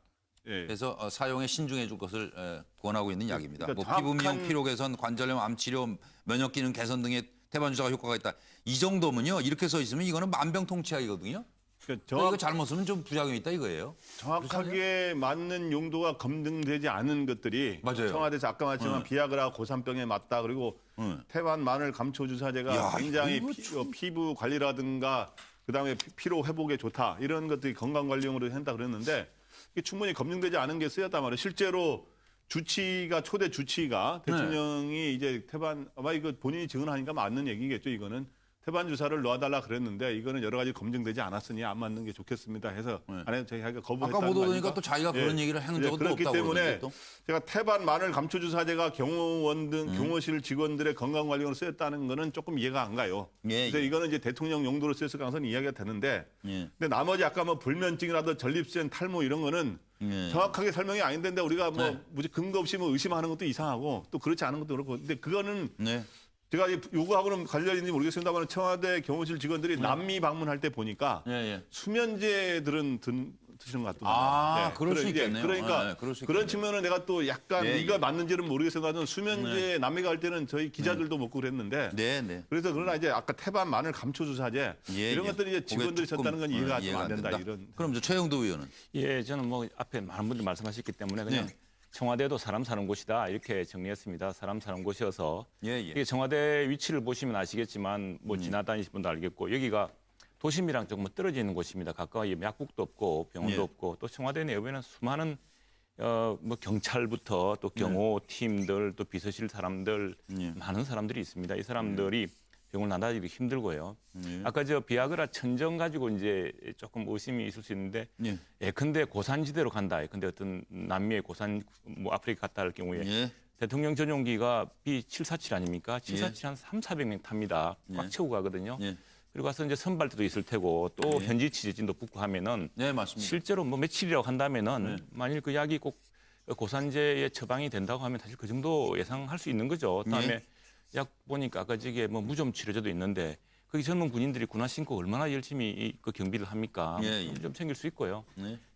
Speaker 11: 예.
Speaker 1: 그래서 사용에 신중해 줄 것을 권하고 있는 약입니다.
Speaker 11: 그러니까
Speaker 1: 피부 미용, 피로 개선, 관절염, 암 치료, 면역 기능 개선 등의 태반 주사가 효과가 있다. 이 정도면요. 이렇게 써 있으면 이거는 만병통치약이거든요. 그러니까 이거 잘못 쓰면 좀 부작용이 있다 이거예요.
Speaker 11: 정확하게 맞는 용도가 검증되지 않은 것들이
Speaker 1: 맞아요.
Speaker 11: 청와대에서 아까 말했지만 비아그라 고산병에 맞다. 그리고 태반 마늘 감초 주사제가 굉장히 피부 관리라든가 그다음에 피로 회복에 좋다. 이런 것들이 건강 관리용으로 한다 그랬는데 이게 충분히 검증되지 않은 게 쓰였단 말이에요. 실제로 초대 주치의가 대통령이 이제 태반 아마 이거 본인이 증언하니까 맞는 얘기겠죠. 이거는 태반 주사를 놓아달라 그랬는데 이거는 여러 가지 검증되지 않았으니 안 맞는 게 좋겠습니다. 해서 안에 저희가 거부했다는
Speaker 1: 아까 못 오니까 또 자기가 그런 얘기를 한 적도
Speaker 11: 그렇기
Speaker 1: 없다고
Speaker 11: 때문에
Speaker 1: 또.
Speaker 11: 제가 태반 마늘 감초 주사제가 경호원 등 경호실 직원들의 건강 관리용으로 쓰였다는 거는 조금 이해가 안 가요. 그래서 이거는 이제 대통령 용도로 쓰였을 가능성은 이해가 되는데 근데 나머지 아까 뭐 불면증이라도 전립선 탈모 이런 거는 정확하게 설명이 아닌데 우리가 뭐 무지 근거 없이 뭐 의심하는 것도 이상하고 또 그렇지 않은 것도 그렇고 근데 그거는 제가 요구하고는 관련 있는지 모르겠습니다만 청와대 경호실 직원들이 남미 방문할 때 보니까 수면제들은 드시는 것 같더라고요.
Speaker 1: 그럴 수 있겠네요.
Speaker 11: 그러니까
Speaker 1: 그럴 수
Speaker 11: 그런 측면은 내가 또 약간 이거 맞는지는 모르겠어도 수면제 남미 갈 때는 저희 기자들도 먹고 그랬는데 그래서 그러나 이제 아까 태반 마늘 감초 주사제 이런 것들이 이제 직원들이 썼다는 건 이해가 좀 안 된다. 이런.
Speaker 1: 그럼 최영도 의원은?
Speaker 12: 예, 저는 뭐 앞에 많은 분들이 말씀하셨기 때문에 그냥 청와대도 사람 사는 곳이다 이렇게 정리했습니다. 사람 사는 곳이어서 이게 청와대 위치를 보시면 아시겠지만 뭐 지나다니신 분도 알겠고 여기가 도심이랑 조금 떨어져 있는 곳입니다. 가까이 약국도 없고 병원도 없고 또 청와대 내부에는 수많은 뭐 경찰부터 또 경호팀들 또 비서실 사람들 많은 사람들이 있습니다. 이 사람들이 병을 나다니기 힘들고요. 아까 비아그라 천정 가지고 이제 조금 의심이 있을 수 있는데 예컨대 고산지대로 간다. 예컨대 어떤 남미의 고산 뭐 아프리카 갔다 할 경우에 대통령 전용기가 B747 아닙니까? 747 한 300~400명 탑니다. 꽉 채우고 가거든요. 그리고 가서 이제 선발대도 있을 테고 또 현지 취재진도 붙고 하면은 실제로 뭐 며칠이라고 한다면은 만일 그 약이 꼭 고산제에 처방이 된다고 하면 사실 그 정도 예상할 수 있는 거죠. 그다음에
Speaker 1: 네.
Speaker 12: 약 보니까 아까 저게 뭐 무좀 치료제도 있는데 거기 젊은 군인들이 군화 신고 얼마나 열심히 그 경비를 합니까? 좀 챙길 수 있고요.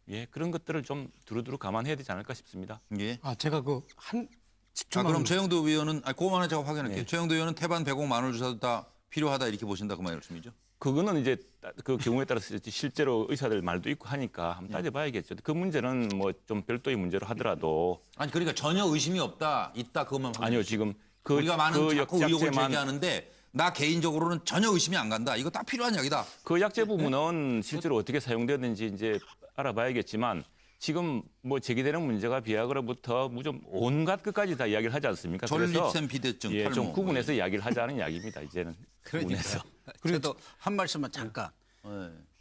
Speaker 12: 예, 그런 것들을 좀 두루두루 감안해야 되지 않을까 싶습니다.
Speaker 1: 예.
Speaker 9: 제가 한 10초만.
Speaker 1: 그럼 최영도 의원은 그거만 하나 제가 확인할게요. 최영도 의원은 태반, 배곡, 마늘 주사도 다 필요하다 이렇게 보신다 그 말씀이죠?
Speaker 12: 그거는 이제 그 경우에 따라서 실제로 의사들 말도 있고 하니까 한번 따져봐야겠죠. 그 문제는 뭐 좀 별도의 문제로 하더라도
Speaker 1: 아니 그러니까 전혀 의심이 있다 그것만
Speaker 12: 아니요 지금
Speaker 1: 우리가 많은 자꾸 의혹을
Speaker 12: 약제만
Speaker 1: 제기하는데 나 개인적으로는 전혀 의심이 안 간다. 이거 딱 필요한 이야기다.
Speaker 12: 그 약제 부분은 실제로 어떻게 사용되었는지 이제 알아봐야겠지만 지금 뭐 제기되는 문제가 비아그라부터 무좀 온갖 것까지 다 이야기를 하지 않습니까?
Speaker 1: 전립선 비대증,
Speaker 12: 예,
Speaker 1: 탈모.
Speaker 12: 좀 구분해서 이야기를 하자는 이야기입니다. 이제는
Speaker 10: 그러니까 그래도 한 말씀만 잠깐.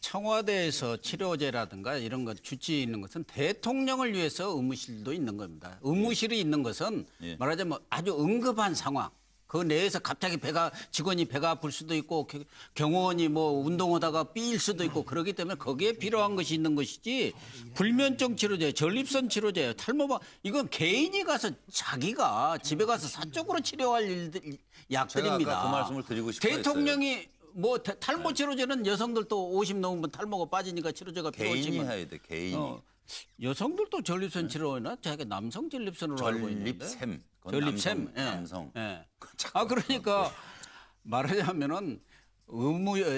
Speaker 10: 청와대에서 치료제라든가 이런 것 주치 있는 것은 대통령을 위해서 의무실도 있는 겁니다. 의무실이 있는 것은 말하자면 아주 응급한 상황. 그 내에서 갑자기 직원이 배가 아플 수도 있고 경호원이 뭐 운동하다가 삐일 수도 있고 그렇기 때문에 거기에 필요한 것이 있는 것이지 불면증 치료제, 전립선 치료제, 탈모방 이건 개인이 가서 자기가 집에 가서 사적으로 치료할 약들입니다.
Speaker 1: 제가 아까 그 말씀을 드리고 싶어요.
Speaker 10: 대통령이 뭐 탈모 치료제는 여성들도 50 넘으면 탈모가 빠지니까 치료제가 필요하지만
Speaker 1: 개인이 해야 돼. 개인이.
Speaker 10: 여성들도 전립선 치료나 자기 남성 전립선으로 알고 있는데.
Speaker 1: 전립샘.
Speaker 10: 전립샘.
Speaker 1: 남성.
Speaker 10: 예. 그러니까 말하자면은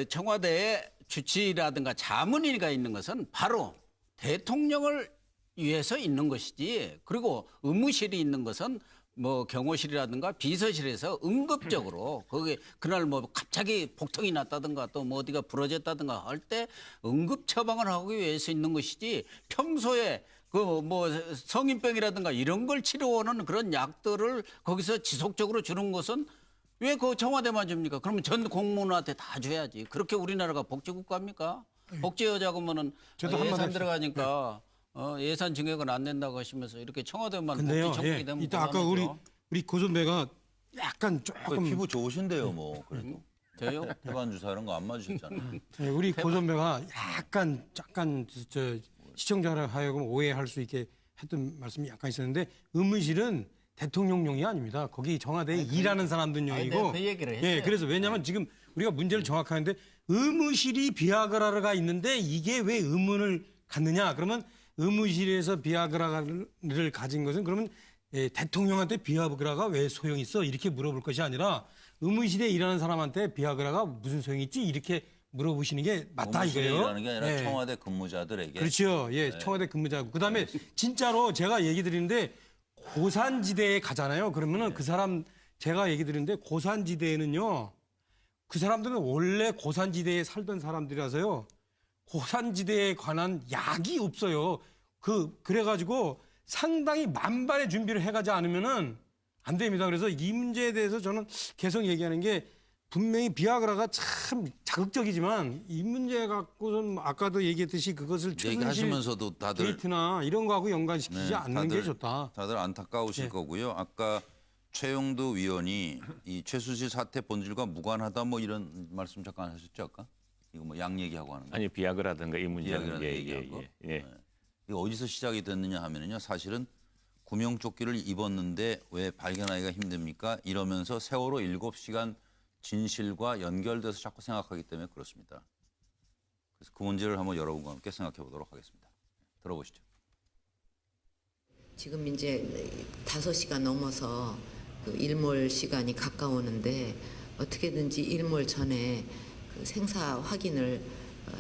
Speaker 10: 청와대에 주치라든가 자문위가 있는 것은 바로 대통령을 위해서 있는 것이지. 그리고 의무실이 있는 것은 뭐 경호실이라든가 비서실에서 응급적으로 거기 그날 뭐 갑자기 폭통이 났다든가 또 뭐 어디가 부러졌다든가 할 때 응급 처방을 하기 위해서 있는 것이지 평소에 그 뭐 성인병이라든가 이런 걸 치료하는 그런 약들을 거기서 지속적으로 주는 것은 왜 그 청와대만 줍니까? 그러면 전 공무원한테 다 줘야지. 그렇게 우리나라가 복지국가입니까? 복지여자금은 예산 들어가니까 예산 증액은 안 된다고 하시면서 이렇게 청와대만 복지 천국이 되면
Speaker 9: 이따 아까 우리 고 선배가 약간 조금
Speaker 1: 피부 좋으신데요, 뭐 그래도.
Speaker 10: 저요?
Speaker 1: 태반 주사 이런 거 안 맞으셨잖아요.
Speaker 9: 네, 우리 고 선배가 약간 시청자를 하여금 오해할 수 있게 했던 말씀이 약간 있었는데 의무실은 대통령용이 아닙니다. 거기 청와대에 일하는 사람들용이고.
Speaker 10: 그 얘기를 했어요.
Speaker 9: 예, 그래서 왜냐하면 지금 우리가 문제를 정확하게 하는데 의무실이 비아그라가 있는데 이게 왜 의문을 갖느냐? 그러면 의무실에서 비아그라를 가진 것은 그러면 대통령한테 비아그라가 왜 소용이 있어? 이렇게 물어볼 것이 아니라 의무실에 일하는 사람한테 비아그라가 무슨 소용이 있지? 이렇게 물어보시는 게 맞다 이거예요.
Speaker 1: 의무실이라는 게 아니라 청와대 근무자들에게.
Speaker 9: 그렇죠. 예, 청와대 근무자. 그다음에 진짜로 제가 얘기 드리는데 고산지대에 가잖아요. 그러면은 그 사람 제가 얘기 드리는데 고산지대에는요. 그 사람들은 원래 고산지대에 살던 사람들이라서요. 고산지대에 관한 약이 없어요. 그래가지고 상당히 만반의 준비를 해가지 않으면은 안 됩니다. 그래서 이 문제에 대해서 저는 계속 얘기하는 게 분명히 비아그라가 참 자극적이지만 이 문제 갖고는 아까도 얘기했듯이 그것을
Speaker 1: 얘기하시면서도 다들
Speaker 9: 데이트나 이런 거하고 연관시키지 않는 게 좋다.
Speaker 1: 다들 안타까우실 거고요. 아까 최영도 위원이 이 최순실 사태 본질과 무관하다 뭐 이런 말씀 잠깐 하셨죠 아까? 이거 뭐 약 얘기하고 하는 거.
Speaker 12: 아니 비아그라든가 이 문제는
Speaker 1: 예. 이거 어디서 시작이 됐느냐 하면은요. 사실은 구명조끼를 입었는데 왜 발견하기가 힘듭니까? 이러면서 세월호 7시간 진실과 연결돼서 자꾸 생각하기 때문에 그렇습니다. 그래서 그 문제를 한번 여러분과 함께 생각해 보도록 하겠습니다. 들어보시죠.
Speaker 15: 지금 이제 5시가 넘어서 그 일몰 시간이 가까우는데 어떻게든지 일몰 전에 그 생사 확인을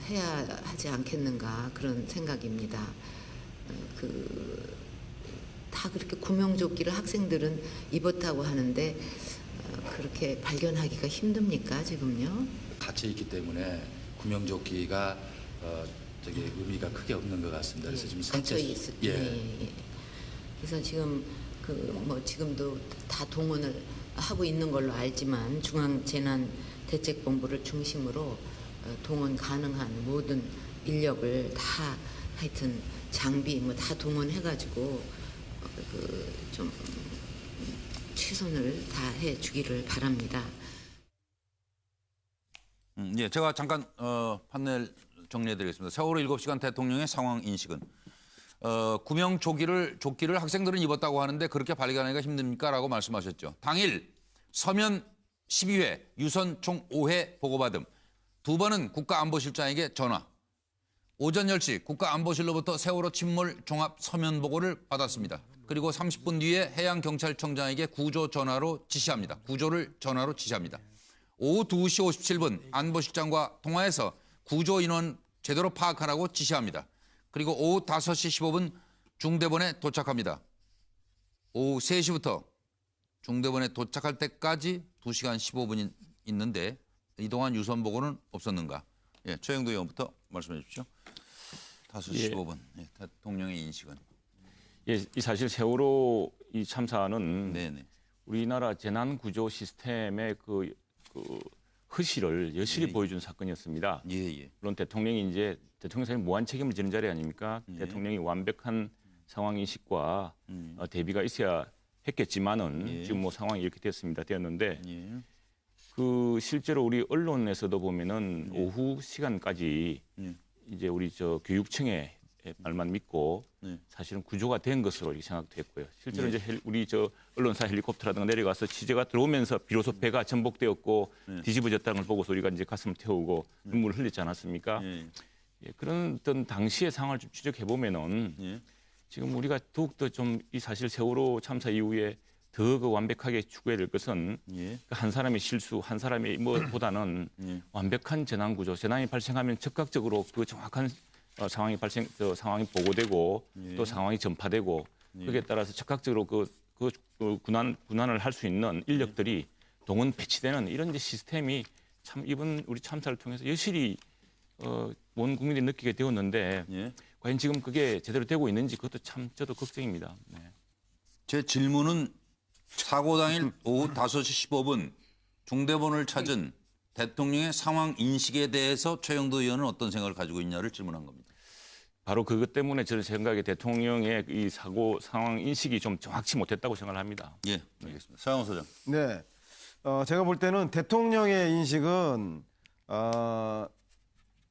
Speaker 15: 해야 하지 않겠는가 그런 생각입니다. 다 그렇게 구명조끼를 학생들은 입었다고 하는데 그렇게 발견하기가 힘듭니까 지금요?
Speaker 16: 갇혀 있기 때문에 구명조끼가 의미가 크게 없는 것 같습니다. 그래서 지금
Speaker 15: 갇혀 있을 때. 그래서 지금 지금도 다 동원을 하고 있는 걸로 알지만 중앙재난대책본부를 중심으로 동원 가능한 모든 인력을 다 하여튼 장비 다 동원해가지고 좀 최선을 다해 주기를 바랍니다.
Speaker 1: 예, 제가 잠깐 판넬 정리해드리겠습니다. 세월호 7시간 대통령의 상황 인식은 구명 조끼를 학생들은 입었다고 하는데 그렇게 발견하기가 힘듭니까? 라고 말씀하셨죠. 당일 서면 12회, 유선 총 5회 보고받음. 2번은 국가안보실장에게 전화. 오전 10시 국가안보실로부터 세월호 침몰 종합 서면 보고를 받았습니다. 그리고 30분 뒤에 해양경찰청장에게 구조 전화로 지시합니다. 구조를 전화로 지시합니다. 오후 2시 57분 안보실장과 통화해서 구조 인원 제대로 파악하라고 지시합니다. 그리고 오후 5시 15분 중대본에 도착합니다. 오후 3시부터 중대본에 도착할 때까지 2시간 15분이 있는데 이동안 유선 보고는 없었는가? 예, 최영도 의원부터 말씀해 주십시오. 5시 15분 대통령의 인식은.
Speaker 12: 예, 이 사실 세월호 이 참사는 우리나라 재난 구조 시스템의 그 허실을 여실히 보여준 사건이었습니다. 물론 대통령이 이제 대통령이 무한 책임을 지는 자리 아닙니까? 대통령이 완벽한 상황 인식과 대비가 있어야 했겠지만은 지금 뭐 상황이 이렇게 되었는데 그 실제로 우리 언론에서도 보면은 오후 시간까지 이제 우리 교육청의 말만 믿고 사실은 구조가 된 것으로 이렇게 생각됐고요. 실제로 이제 우리 언론사 헬리콥터라든가 내려가서 취재가 들어오면서 비로소 배가 전복되었고 뒤집어졌다는 걸 보고서 우리가 이제 가슴을 태우고 눈물을 흘리지 않았습니까? 그런 어떤 당시의 상황을 좀 추적해 보면은 지금 우리가 더욱더 좀 이 사실 세월호 참사 이후에 더 완벽하게 추구해야 될 것은 한 사람의 실수, 한 사람의 뭐보다는 완벽한 재난 구조, 재난이 발생하면 즉각적으로 그 정확한 상황이 보고되고 또 상황이 전파되고 거기에 따라서 즉각적으로 그 군환을 할 수 있는 인력들이 동원 배치되는 이런 이제 시스템이 참 이번 우리 참사를 통해서 여실히 온 국민들이 느끼게 되었는데 과연 지금 그게 제대로 되고 있는지 그것도 참 저도 걱정입니다.
Speaker 1: 제 질문은 사고 당일 오후 5시 15분 중대본을 찾은 대통령의 상황 인식에 대해서 최영도 의원은 어떤 생각을 가지고 있냐를 질문한 겁니다.
Speaker 12: 바로 그것 때문에 저는 생각에 대통령의 이 사고 상황 인식이 좀 정확치 못했다고 생각을 합니다.
Speaker 1: 예, 알겠습니다. 서영호 소장.
Speaker 8: 네, 제가 볼 때는 대통령의 인식은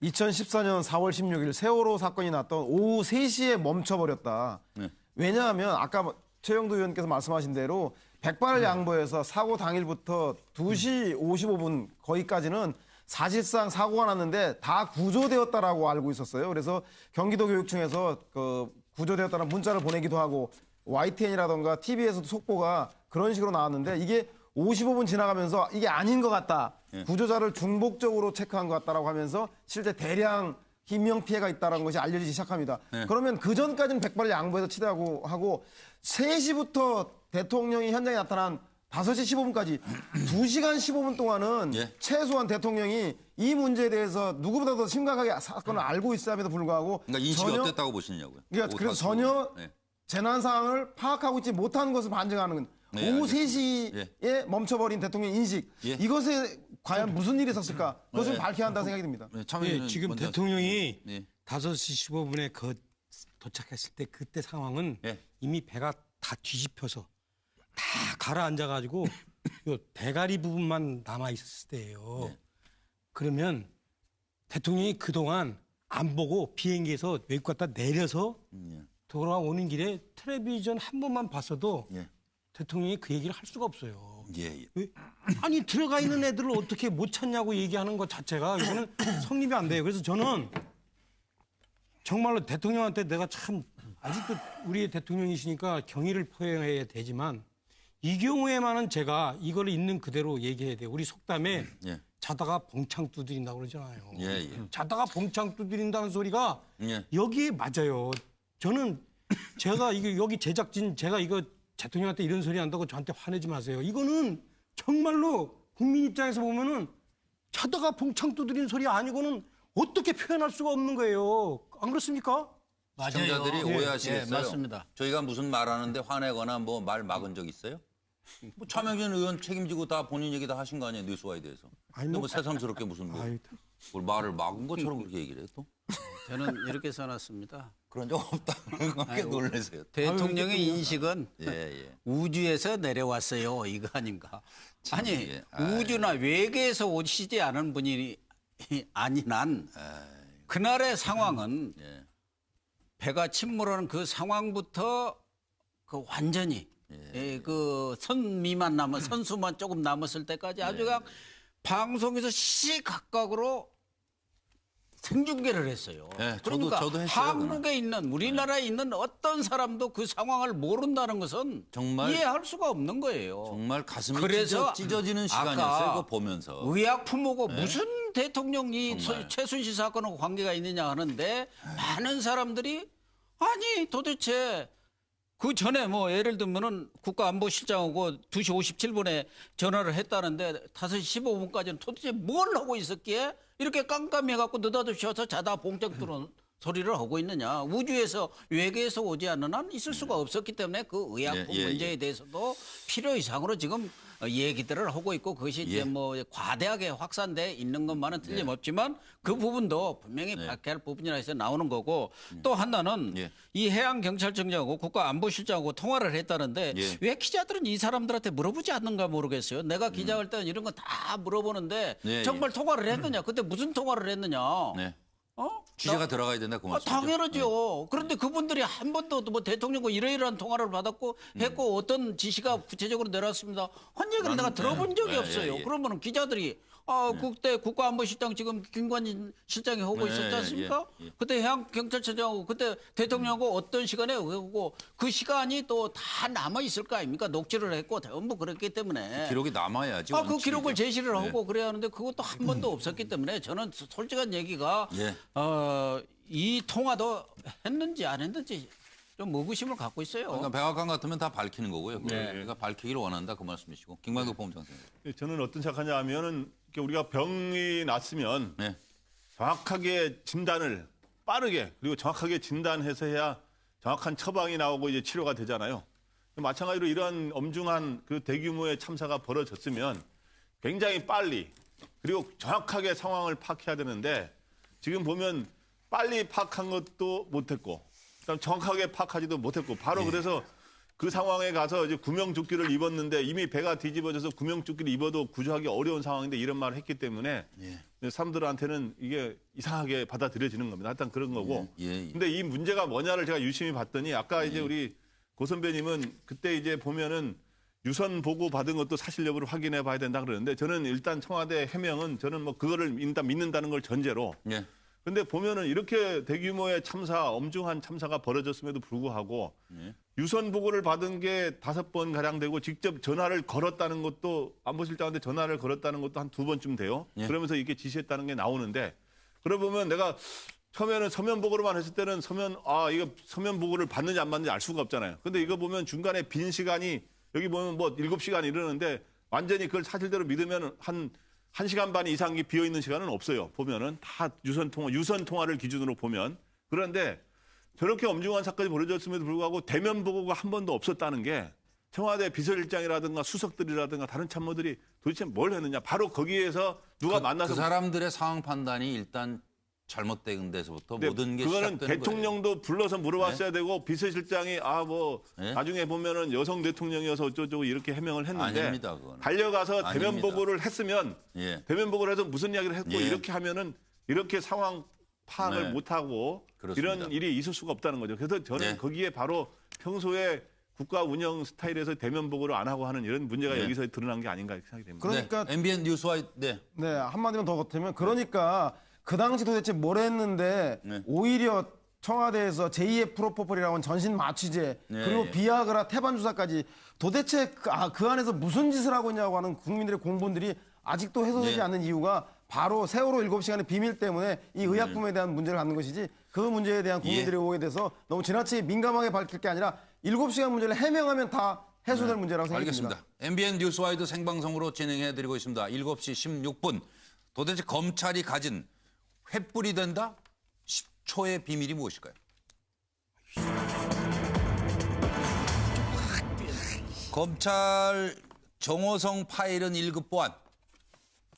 Speaker 8: 2014년 4월 16일 세월호 사건이 났던 오후 3시에 멈춰버렸다. 왜냐하면 아까 최영도 의원께서 말씀하신 대로 백발을 양보해서 사고 당일부터 2시 55분 거기까지는 사실상 사고가 났는데 다 구조되었다라고 알고 있었어요. 그래서 경기도교육청에서 그 구조되었다는 문자를 보내기도 하고 YTN이라던가 TV에서도 속보가 그런 식으로 나왔는데 이게 55분 지나가면서 이게 아닌 것 같다. 구조자를 중복적으로 체크한 것 같다라고 하면서 실제 대량 인명 피해가 있다는 것이 알려지기 시작합니다. 그러면 그 전까지는 백발을 양보해서 치닫고 하고 3시부터 대통령이 현장에 나타난 5시 15분까지 2시간 15분 동안은 최소한 대통령이 이 문제에 대해서 누구보다 더 심각하게 사건을 알고 있음에도 불구하고
Speaker 1: 그러니까 인식이 어땠다고 보시느냐고요.
Speaker 8: 그러니까 그래서 전혀 재난 상황을 파악하고 있지 못한 것을 반증하는 오후 3시에 멈춰버린 대통령 인식 이것에 과연 무슨 일이 있었을까 그것을 밝혀야 한다는 생각이 듭니다.
Speaker 9: 지금 대통령이 5시 15분에 도착했을 때 그때 상황은 이미 배가 다 뒤집혀서 다 가라앉아가지고 요 대가리 부분만 남아 있었을 때예요. 그러면 대통령이 그동안 안 보고 비행기에서 외국 갔다 내려서 돌아오는 길에 텔레비전 한 번만 봤어도 대통령이 그 얘기를 할 수가 없어요. 아니 들어가 있는 애들을 어떻게 못 찾냐고 얘기하는 것 자체가 이거는 성립이 안 돼요. 그래서 저는 정말로 대통령한테 내가 참 아직도 우리의 대통령이시니까 경의를 표해야 되지만 이 경우에만은 제가 이걸 있는 그대로 얘기해야 돼요. 우리 속담에 자다가 봉창 두드린다고 그러잖아요. 자다가 봉창 두드린다는 소리가 여기에 맞아요. 저는 제가 이거 여기 제작진 제가 이거 대통령한테 이런 소리 한다고 저한테 화내지 마세요. 이거는 정말로 국민 입장에서 보면은 자다가 봉창 두드리는 소리 아니고는 어떻게 표현할 수가 없는 거예요. 안 그렇습니까?
Speaker 1: 시청자들이 오해하시겠어요.
Speaker 13: 맞습니다.
Speaker 1: 저희가 무슨 말하는데 화내거나 뭐 말 막은 적 있어요? 뭐 차명진 의원 책임지고 다 본인 얘기 다 하신 거 아니에요, 뉴스와에 대해서. 근데 뭐 새삼스럽게 무슨 뭘 말을 막은 것처럼 그렇게 얘기를 해요 또?
Speaker 13: 저는 이렇게 써놨습니다.
Speaker 1: 그런 적 없다는 거 놀라세요.
Speaker 13: 대통령의 인식은 우주에서 내려왔어요. 이거 아닌가. 아니 우주나 외계에서 오시지 않은 분이 아닌 한 그날의 상황은 배가 침몰하는 그 상황부터 그 완전히 그 선 미만 남은 선수만 조금 남았을 때까지 아주 그냥 방송에서 시시각각으로 생중계를 했어요.
Speaker 1: 네,
Speaker 13: 그러니까
Speaker 1: 저도 했어요,
Speaker 13: 한국에 있는 우리나라에 있는 어떤 사람도 그 상황을 모른다는 것은
Speaker 1: 정말
Speaker 13: 이해할 수가 없는 거예요.
Speaker 1: 정말 가슴이
Speaker 13: 그래서
Speaker 1: 찢어지는 시간이었어요. 그거 보면서.
Speaker 13: 의약품하고
Speaker 1: 네.
Speaker 13: 무슨 대통령이
Speaker 1: 정말.
Speaker 13: 최순실 사건하고 관계가 있느냐 하는데 많은 사람들이 아니 도대체 그 전에 뭐 예를 들면은 국가안보실장하고 2시 57분에 전화를 했다는데 5시 15분까지는 도대체 뭘 하고 있었기에 이렇게 깜깜해갖고 느닷없이 자다 봉짝 들어온 소리를 하고 있느냐. 우주에서 외계에서 오지 않는 한 있을 수가 없었기 때문에 그 의약품 문제에 대해서도 필요 이상으로 지금 얘기들을 하고 있고 그것이 이제 뭐 과대하게 확산돼 있는 것만은 틀림없지만 그 부분도 분명히 밝혀야 할 부분이라 해서 나오는 거고 또 하나는 이 해양경찰청장하고 국가안보실장하고 통화를 했다는데 왜 기자들은 이 사람들한테 물어보지 않는가 모르겠어요. 내가 기자할 때는 이런 거 다 물어보는데 정말 통화를 했느냐. 그때 무슨 통화를 했느냐.
Speaker 1: 취재가 들어가야 된다 그 말씀이죠.
Speaker 13: 당연하죠. 그런데 그분들이 한 번도 뭐 대통령과 이러이러한 통화를 받았고 했고 어떤 지시가 구체적으로 내려왔습니다. 한 얘기를 내가 들어본 적이 없어요. 그러면 기자들이 그때 국가안보실장 지금 김관진 실장이 하고 있었지 않습니까? 그때 해양경찰청장하고 그때 대통령하고 어떤 시간에 하고 그 시간이 또 다 남아 있을 거 아닙니까? 녹취를 했고 전부 그랬기 때문에
Speaker 1: 기록이 남아야지.
Speaker 13: 그 기록을 제시를 하고 그래야 하는데 그것도 한 번도 없었기 때문에 저는 솔직한 얘기가 이 통화도 했는지 안 했는지 좀 의구심을 갖고 있어요.
Speaker 1: 그러니까 백악관 같으면 다 밝히는 거고요. 그러니까 밝히기를 원한다 그 말씀이시고. 김광석 본부장님.
Speaker 11: 저는 어떤 생각하냐 하면은 우리가 병이 났으면 정확하게 진단을 빠르게 그리고 정확하게 진단해서 해야 정확한 처방이 나오고 이제 치료가 되잖아요. 마찬가지로 이러한 엄중한 그 대규모의 참사가 벌어졌으면 굉장히 빨리 그리고 정확하게 상황을 파악해야 되는데 지금 보면 빨리 파악한 것도 못했고 그다음 정확하게 파악하지도 못했고 바로 그래서 그 상황에 가서 이제 구명조끼를 입었는데 이미 배가 뒤집어져서 구명조끼를 입어도 구조하기 어려운 상황인데 이런 말을 했기 때문에 사람들한테는 이게 이상하게 받아들여지는 겁니다. 하여튼 그런 거고. 근데 이 문제가 뭐냐를 제가 유심히 봤더니 아까 이제 우리 고 선배님은 그때 이제 보면은 유선 보고 받은 것도 사실 여부를 확인해 봐야 된다 그러는데 저는 일단 청와대 해명은 저는 뭐 그거를 일단 믿는다는 걸 전제로 근데 보면은 이렇게 대규모의 참사, 엄중한 참사가 벌어졌음에도 불구하고 유선 보고를 받은 게 5번 가량 되고 직접 전화를 걸었다는 것도 안보실장한테 전화를 걸었다는 것도 한 2번쯤 돼요. 그러면서 이렇게 지시했다는 게 나오는데 그러다 보면 내가 처음에는 서면 보고로만 했을 때는 이거 서면 보고를 받는지 안 받는지 알 수가 없잖아요. 근데 이거 보면 중간에 빈 시간이 여기 보면 뭐 7시간 이러는데 완전히 그걸 사실대로 믿으면 한 1시간 반 이상이 비어있는 시간은 없어요. 보면은 다 유선 통화를 기준으로 보면. 그런데 저렇게 엄중한 사건이 벌어졌음에도 불구하고 대면 보고가 한 번도 없었다는 게 청와대 비서실장이라든가 수석들이라든가 다른 참모들이 도대체 뭘 했느냐. 바로 거기에서 누가 만나서.
Speaker 1: 그 사람들의 상황 판단이 일단 잘못된 데서부터 모든 게
Speaker 11: 그거는
Speaker 1: 시작되는
Speaker 11: 대통령도
Speaker 1: 거예요.
Speaker 11: 불러서 물어봤어야 되고 비서실장이 나중에 보면은 여성 대통령이어서 어쩌고 이렇게 해명을 했는데
Speaker 1: 아닙니다, 그거는.
Speaker 11: 달려가서 대면
Speaker 1: 아닙니다.
Speaker 11: 보고를 했으면 대면 보고를 해서 무슨 이야기를 했고 이렇게 하면은 이렇게 상황 파악을 못하고 이런 일이 있을 수가 없다는 거죠. 그래서 저는 거기에 바로 평소에 국가 운영 스타일에서 대면 보고를 안 하고 하는 이런 문제가 여기서 드러난 게 아닌가 생각이 됩니다.
Speaker 8: 그러니까
Speaker 1: MBN 뉴스와
Speaker 8: 한마디만 더 덧하면 그러니까 그 당시 도대체 뭘 했는데 오히려 청와대에서 제2의 프로포폴이라고 하는 전신 마취제 그리고 비아그라 태반 주사까지 도대체 그 안에서 무슨 짓을 하고 있냐고 하는 국민들의 공분들이 아직도 해소되지 않는 이유가 바로 세월호 7시간의 비밀 때문에 이 의약품에 대한 문제를 갖는 것이지 그 문제에 대한 국민들의 오해에 대해서 너무 지나치게 민감하게 밝힐 게 아니라 7시간 문제를 해명하면 다 해소될 문제라고 생각합니다.
Speaker 1: 알겠습니다. MBN 뉴스와이드 생방송으로 진행해드리고 있습니다. 7시 16분. 도대체 검찰이 가진 횃불이 된다? 10초의 비밀이 무엇일까요? 검찰 정호성 파일은 1급 보안.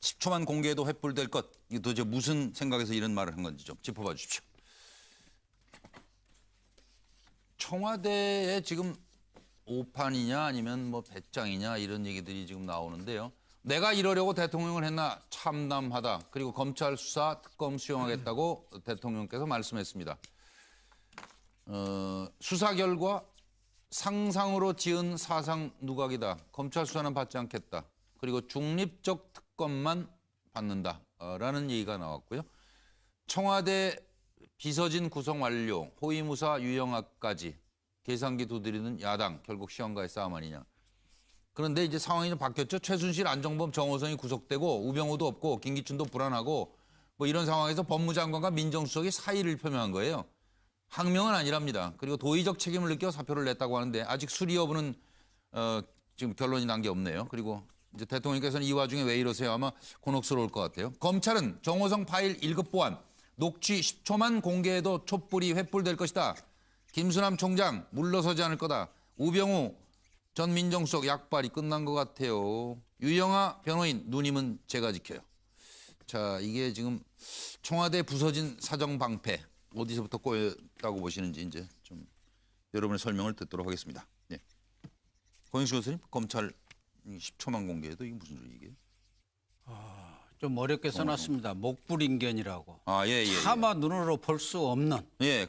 Speaker 1: 10초만 공개해도 횃불될 것. 이게 도대체 무슨 생각에서 이런 말을 한 건지 좀 짚어봐 주십시오. 청와대에 지금 오판이냐 아니면 뭐 배짱이냐 이런 얘기들이 지금 나오는데요. 내가 이러려고 대통령을 했나 참담하다. 그리고 검찰 수사 특검 수용하겠다고 대통령께서 말씀했습니다. 수사 결과 상상으로 지은 사상 누각이다. 검찰 수사는 받지 않겠다. 그리고 중립적 특검만 받는다라는 얘기가 나왔고요. 청와대 비서진 구성 완료, 호위무사 유영아까지 계산기 두드리는 야당, 결국 시험과의 싸움 아니냐. 그런데 이제 상황이 좀 바뀌었죠. 최순실, 안정범, 정호성이 구속되고 우병우도 없고 김기춘도 불안하고 뭐 이런 상황에서 법무장관과 민정수석이 사의를 표명한 거예요. 항명은 아니랍니다. 그리고 도의적 책임을 느껴 사표를 냈다고 하는데 아직 수리 여부는 지금 결론이 난 게 없네요. 그리고 이제 대통령께서는 이 와중에 왜 이러세요? 아마 곤혹스러울 것 같아요. 검찰은 정호성 파일 1급 보안, 녹취 10초만 공개해도 촛불이 횃불될 것이다. 김수남 총장 물러서지 않을 거다. 우병우 전 민정수석 약발이 끝난 것 같아요. 유영아 변호인 누님은 제가 지켜요. 자, 이게 지금 청와대 부서진 사정 방패 어디서부터 꼬였다고 보시는지 이제 좀 여러분의 설명을 듣도록 하겠습니다. 네. 권영수 교수님, 검찰 10초만 공개해도 이게 무슨 소리예요?
Speaker 13: 좀 어렵게 써놨습니다. 목불인견이라고.
Speaker 1: 예.
Speaker 13: 차마 눈으로 볼 수 없는.
Speaker 1: 예.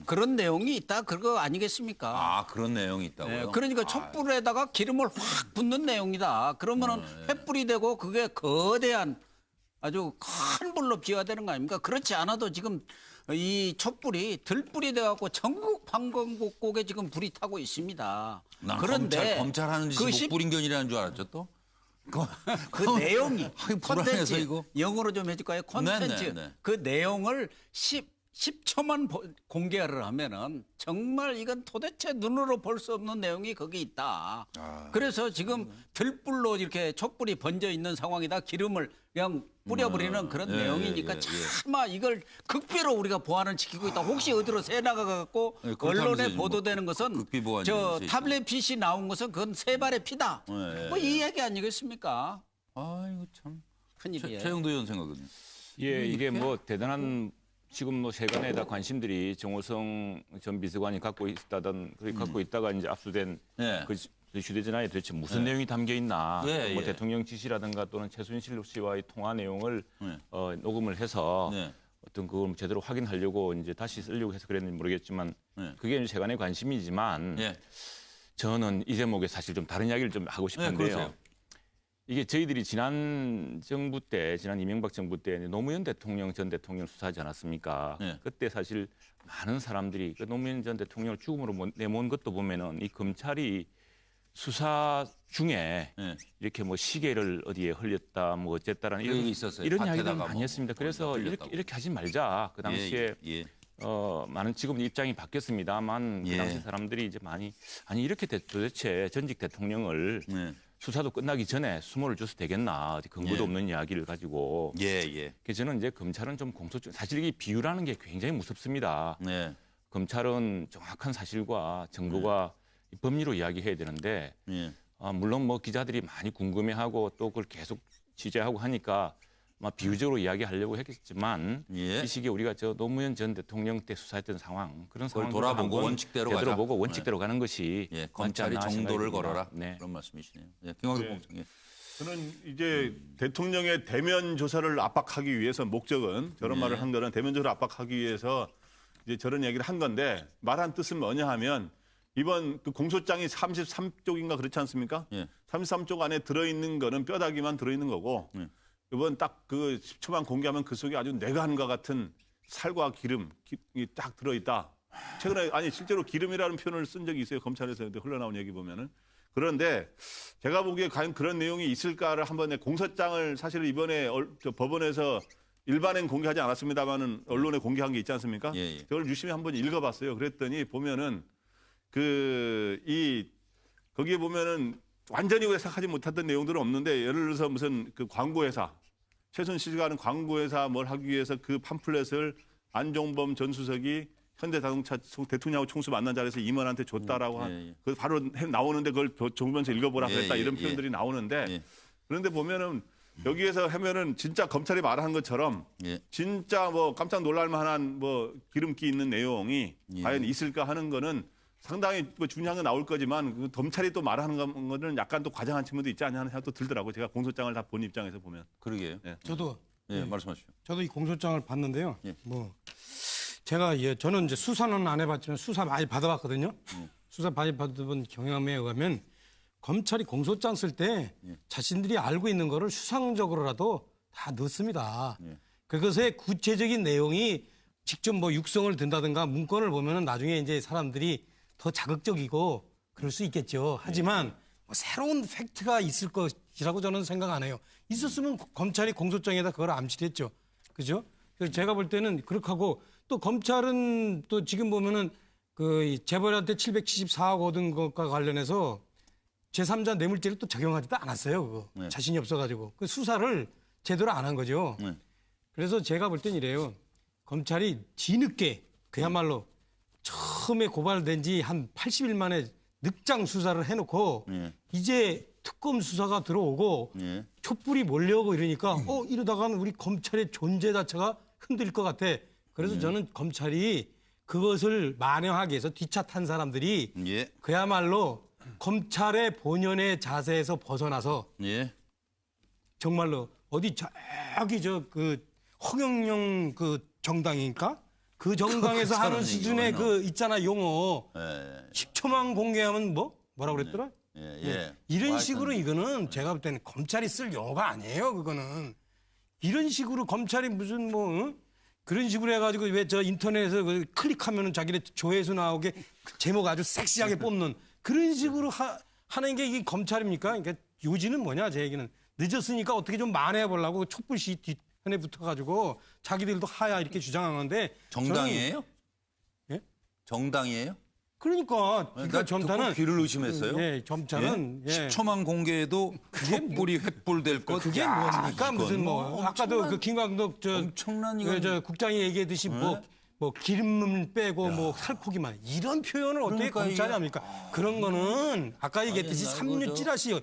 Speaker 13: 그런 내용이 있다 그거 아니겠습니까?
Speaker 1: 그런 내용이 있다고요?
Speaker 13: 네, 그러니까 촛불에다가 기름을 확 붓는 내용이다. 그러면은 횃불이 되고 그게 거대한 아주 큰 불로 비화되는 거 아닙니까? 그렇지 않아도 지금 이 촛불이 들불이 돼갖고 전국 방공곡곡에 지금 불이 타고 있습니다.
Speaker 1: 그런데 검찰 하는 짓이 목불인견이라는 줄 알았죠 또?
Speaker 13: 그 내용이
Speaker 1: 불안해서 이거
Speaker 13: 영어로 좀 해줄까요? 콘텐츠 그 내용을 10초만 공개를 하면은 정말 이건 도대체 눈으로 볼 수 없는 내용이 거기 있다. 그래서 지금 들불로 이렇게 촛불이 번져 있는 상황이다. 기름을 그냥 뿌려버리는 그런 내용이니까 차마 이걸 극비로 우리가 보안을 지키고 있다. 혹시 어디로 새 나가갖고 언론에 보도되는 것은 저 타블렛 PC 나온 것은 그건 세 발의 피다. 뭐 이 얘기 아니겠습니까?
Speaker 1: 이거 참
Speaker 13: 큰일이에요.
Speaker 1: 최영도 의원 생각은요?
Speaker 12: 예, 이게 뭐 대단한 지금 뭐 세간에 다 관심들이 정호성 전 비서관이 갖고 있다던 갖고 있다가 이제 압수된 그 휴대전화에 도대체 무슨 내용이 담겨 있나? 뭐 대통령 지시라든가 또는 최순실 씨와의 통화 내용을 녹음을 해서 어떤 그걸 제대로 확인하려고 이제 다시 쓰려고 해서 그랬는지 모르겠지만 그게 이제 세간의 관심이지만 저는 이 제목에 사실 좀 다른 이야기를 좀 하고 싶은데요. 이게 저희들이 지난 정부 때, 지난 이명박 정부 때 노무현 대통령 전 대통령 수사하지 않았습니까? 그때 사실 많은 사람들이 그 노무현 전 대통령을 죽음으로 내몬 것도 보면은 이 검찰이 수사 중에 이렇게 뭐 시계를 어디에 흘렸다, 뭐 어쨌다라는 이런 이야기를 많이 했습니다. 그래서 이렇게 하지 말자. 그 당시에 많은 지금 입장이 바뀌었습니다만 그 당시 사람들이 이제 많이 아니 이렇게 도대체 전직 대통령을 수사도 끝나기 전에 수모를 줘서 되겠나 근거도 없는 이야기를 가지고 그래서 저는 이제 검찰은 좀 공소장 사실 이게 비유라는 게 굉장히 무섭습니다. 검찰은 정확한 사실과 증거가 법리로 이야기해야 되는데 물론 뭐 기자들이 많이 궁금해하고 또 그걸 계속 취재하고 하니까 막 비유적으로 이야기하려고 했겠지만 이 시기에 우리가 저 노무현 전 대통령 때 수사했던 상황 그런 상황을
Speaker 1: 돌아보고 원칙대로
Speaker 12: 제대로
Speaker 1: 가자.
Speaker 12: 보고 원칙대로 가는 것이
Speaker 1: 검찰이 정도를 걸어라. 그런 말씀이시네요. 김광석 공장.
Speaker 11: 저는 이제 대통령의 대면 조사를 압박하기 위해서 목적은 저런 말을 한 거는 대면 조사를 압박하기 위해서 이제 저런 얘기를 한 건데 말한 뜻은 뭐냐 하면 이번 그 공소장이 33쪽인가 그렇지 않습니까? 33쪽 안에 들어있는 거는 뼈다귀만 들어있는 거고 이번 딱 그 10초만 공개하면 그 속에 아주 내관과 같은 살과 기름이 딱 들어있다. 최근에 아니 실제로 기름이라는 표현을 쓴 적이 있어요. 검찰에서 흘러나온 얘기 보면은. 그런데 제가 보기에 과연 그런 내용이 있을까를 한번 공소장을 사실 이번에 법원에서 일반엔 공개하지 않았습니다만은 언론에 공개한 게 있지 않습니까? 그걸 유심히 한번 읽어봤어요. 그랬더니 보면은 거기에 보면은 완전히 해석하지 못했던 내용들은 없는데 예를 들어서 무슨 그 광고회사 최순실과 하는 광고회사 뭘 하기 위해서 그 팜플렛을 안종범 전 수석이 현대자동차 대통령하고 총수 만난 자리에서 임원한테 줬다라고 그 바로 나오는데 그걸 적으면서 읽어보라 그랬다 이런 표현들이 나오는데 그런데 보면은 여기에서 하면은 진짜 검찰이 말한 것처럼 진짜 뭐 깜짝 놀랄만한 뭐 기름기 있는 내용이 과연 있을까 하는 거는 상당히 중요한 건 나올 거지만 그 검찰이 또 말하는 거는 약간 또 과장한 측면도 있지 않냐 하는 생각도 들더라고요. 제가 공소장을 다 본 입장에서 보면.
Speaker 1: 그러게요.
Speaker 9: 저도
Speaker 1: 말씀하시죠.
Speaker 9: 저도 이 공소장을 봤는데요. 뭐 저는 이제 수사는 안 해봤지만 수사 많이 받아봤거든요. 수사 많이 받아본 경험에 의하면 검찰이 공소장 쓸 때 자신들이 알고 있는 거를 수상적으로라도 다 넣습니다. 그것의 구체적인 내용이 직접 뭐 육성을 든다든가 문건을 보면은 나중에 이제 사람들이 더 자극적이고 그럴 수 있겠죠. 하지만 뭐 새로운 팩트가 있을 것이라고 저는 생각 안 해요. 있었으면 검찰이 공소장에다 그걸 암시했죠. 그죠? 그래서 제가 볼 때는 그렇게 하고 또 검찰은 또 지금 보면은 그 재벌한테 774억 얻은 것과 관련해서 제3자 뇌물죄를 또 적용하지도 않았어요. 그거. 자신이 없어가지고. 그 수사를 제대로 안 한 거죠. 그래서 제가 볼 땐 이래요. 검찰이 뒤늦게 그야말로 처음에 고발된 지 한 80일 만에 늑장 수사를 해놓고 이제 특검 수사가 들어오고 촛불이 몰려오고 이러니까 이러다가는 우리 검찰의 존재 자체가 흔들릴 것 같아. 그래서 저는 검찰이 그것을 만회하기 위해서 뒷차 탄 사람들이 그야말로 검찰의 본연의 자세에서 벗어나서 정말로 어디 저기 그 허경영 그 정당이니까 그 정당에서 하는 수준의 그 있잖아 용어 10초만 공개하면 뭐라고 그랬더라? 이런 식으로 이거는 제가 볼 때는 검찰이 쓸 용어가 아니에요. 그거는 이런 식으로 검찰이 무슨 그런 식으로 해가지고 왜 저 인터넷에서 그 클릭하면은 자기네 조회수 나오게 제목 아주 섹시하게 뽑는 그런 식으로 하는 게 이게 검찰입니까? 그러니까 요지는 뭐냐 제 얘기는 늦었으니까 어떻게 좀 만회해 보려고 촛불시 뒤편에 붙어가지고 자기들도 하야 이렇게 주장하는데
Speaker 1: 정당이에요?
Speaker 9: 예?
Speaker 1: 정당이에요?
Speaker 9: 그러니까 점차는
Speaker 1: 귀를 의심했어요.
Speaker 9: 점차는
Speaker 1: 10초만 공개해도 촛불이 횃불될 것.
Speaker 9: 그게 뭡니까? 무슨 아까도 그 김광덕
Speaker 1: 엄청난
Speaker 9: 저 국장이 얘기했듯이 뭐 기름을 빼고 뭐 살코기만 이런 표현을 어떻게 검찰이 합니까? 그런 거는 아까 얘기했듯이 삼류 찌라시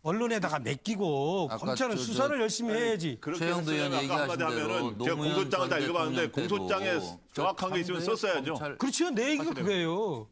Speaker 9: 언론에다가 맡기고 검찰은 수사를 열심히 해야지.
Speaker 1: 최영도 의원 얘기하신 대로
Speaker 11: 제가 공소장을 다 읽어봤는데 공소장에 정확한 게 있으면 썼어야죠.
Speaker 9: 그렇죠. 내 얘기가 그거예요.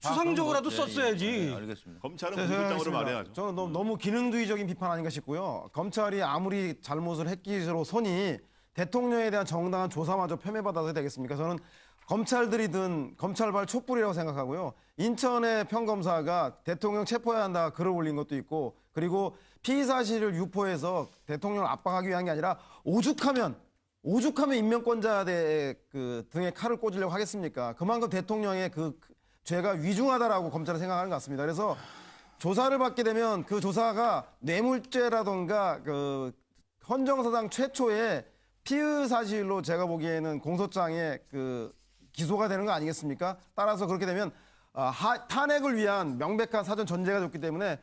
Speaker 9: 수상적으로라도 썼어야지.
Speaker 1: 알겠습니다.
Speaker 11: 검찰은 공소장으로 말해야죠.
Speaker 8: 저는 너무 기능주의적인 비판 아닌가 싶고요. 검찰이 아무리 잘못을 했기로서니 대통령에 대한 정당한 조사마저 폄훼받아서 되겠습니까? 저는 검찰들이든 검찰발 촛불이라고 생각하고요. 인천의 평검사가 대통령 체포해야 한다 글을 올린 것도 있고 그리고 피의 사실을 유포해서 대통령을 압박하기 위한 게 아니라 오죽하면 인명권자 등에 칼을 꽂으려고 하겠습니까? 그만큼 대통령의 그 죄가 위중하다라고 검찰은 생각하는 것 같습니다. 그래서 조사를 받게 되면 그 조사가 뇌물죄라던가 그 헌정사상 최초의 피의 사실로 제가 보기에는 공소장에 기소가 되는 거 아니겠습니까? 따라서 그렇게 되면 탄핵을 위한 명백한 사전 전제가 됐기 때문에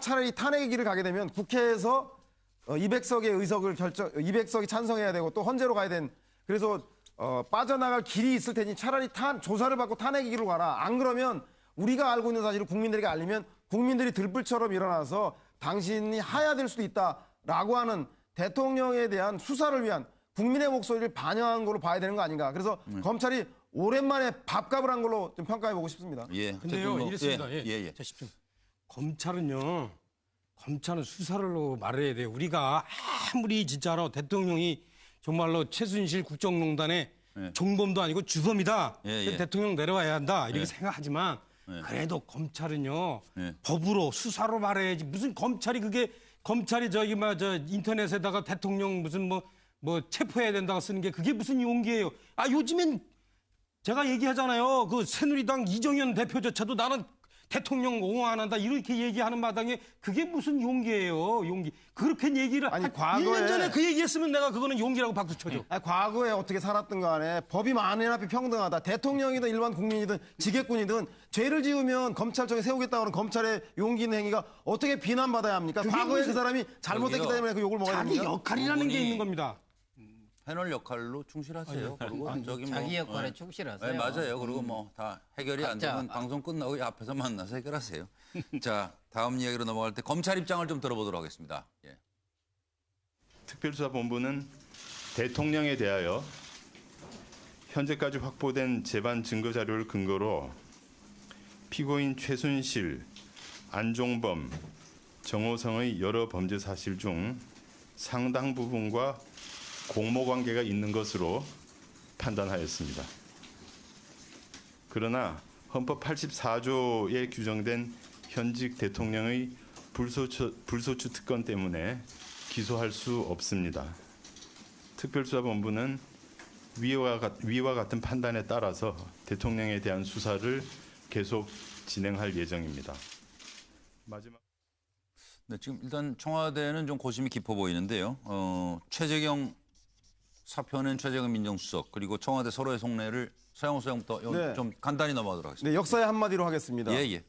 Speaker 8: 차라리 탄핵의 길을 가게 되면 국회에서 200석의 200석이 찬성해야 되고 또 헌재로 가야 되는 그래서 빠져나갈 길이 있을 테니 차라리 조사를 받고 탄핵의 길로 가라. 안 그러면 우리가 알고 있는 사실을 국민들에게 알리면 국민들이 들불처럼 일어나서 당신이 하야될 수도 있다라고 하는 대통령에 대한 수사를 위한 국민의 목소리를 반영한 걸로 봐야 되는 거 아닌가. 그래서 검찰이 오랜만에 밥값을 한 걸로 좀 평가해보고 싶습니다.
Speaker 9: 근데요, 이렇습니다. 자, 집중. 검찰은 수사로 말해야 돼요. 우리가 아무리 진짜로 대통령이 정말로 최순실 국정농단의 종범도 아니고 주범이다. 대통령 내려와야 한다. 이렇게 생각하지만 그래도 검찰은요. 법으로 수사로 말해야지. 무슨 검찰이 인터넷에다가 대통령 무슨 뭐 체포해야 된다고 쓰는 게 그게 무슨 용기예요. 요즘엔 제가 얘기하잖아요. 그 새누리당 이정현 대표조차도 나는 대통령 옹호 안 한다 이렇게 얘기하는 마당에 그게 무슨 용기예요. 용기. 그렇게 얘기를
Speaker 8: 과거에
Speaker 9: 1년 전에 그 얘기했으면 내가 그거는 용기라고 박수 쳐줘.
Speaker 8: 과거에 어떻게 살았든 간에 법이 만인 앞에 평등하다. 대통령이든 일반 국민이든 지게꾼이든 죄를 지으면 검찰청에 세우겠다고 하는 검찰의 용기 있는 행위가 어떻게 비난받아야 합니까? 과거에 그 사람이 잘못했기 때문에 그 욕을 먹어야 됩니까?
Speaker 9: 자기 역할이라는 게 있는 겁니다.
Speaker 1: 패널 역할로 충실하세요. 그리고
Speaker 13: 자기 역할에 충실하세요.
Speaker 1: 네, 맞아요. 그리고 다 해결이 안 되면 방송 끝나고 앞에서 만나서 해결하세요. 자, 다음 이야기로 넘어갈 때 검찰 입장을 좀 들어보도록 하겠습니다.
Speaker 17: 특별수사본부는 대통령에 대하여 현재까지 확보된 재반 증거 자료를 근거로 피고인 최순실, 안종범, 정호성의 여러 범죄 사실 중 상당 부분과 공모관계가 있는 것으로 판단하였습니다. 그러나 헌법 84조에 규정된 현직 대통령의 불소추 특권 때문에 기소할 수 없습니다. 특별수사본부는 위와 같은 판단에 따라서 대통령에 대한 수사를 계속 진행할 예정입니다. 마지막.
Speaker 1: 네, 지금 일단 청와대는 좀 고심이 깊어 보이는데요. 최재경 사표는 최재경 민정수석 그리고 청와대 서로의 속내를 서영호 소장부터
Speaker 8: 네.
Speaker 1: 좀 간단히 넘어가도록 하겠습니다.
Speaker 8: 네, 역사의 한마디로 하겠습니다.
Speaker 1: 예.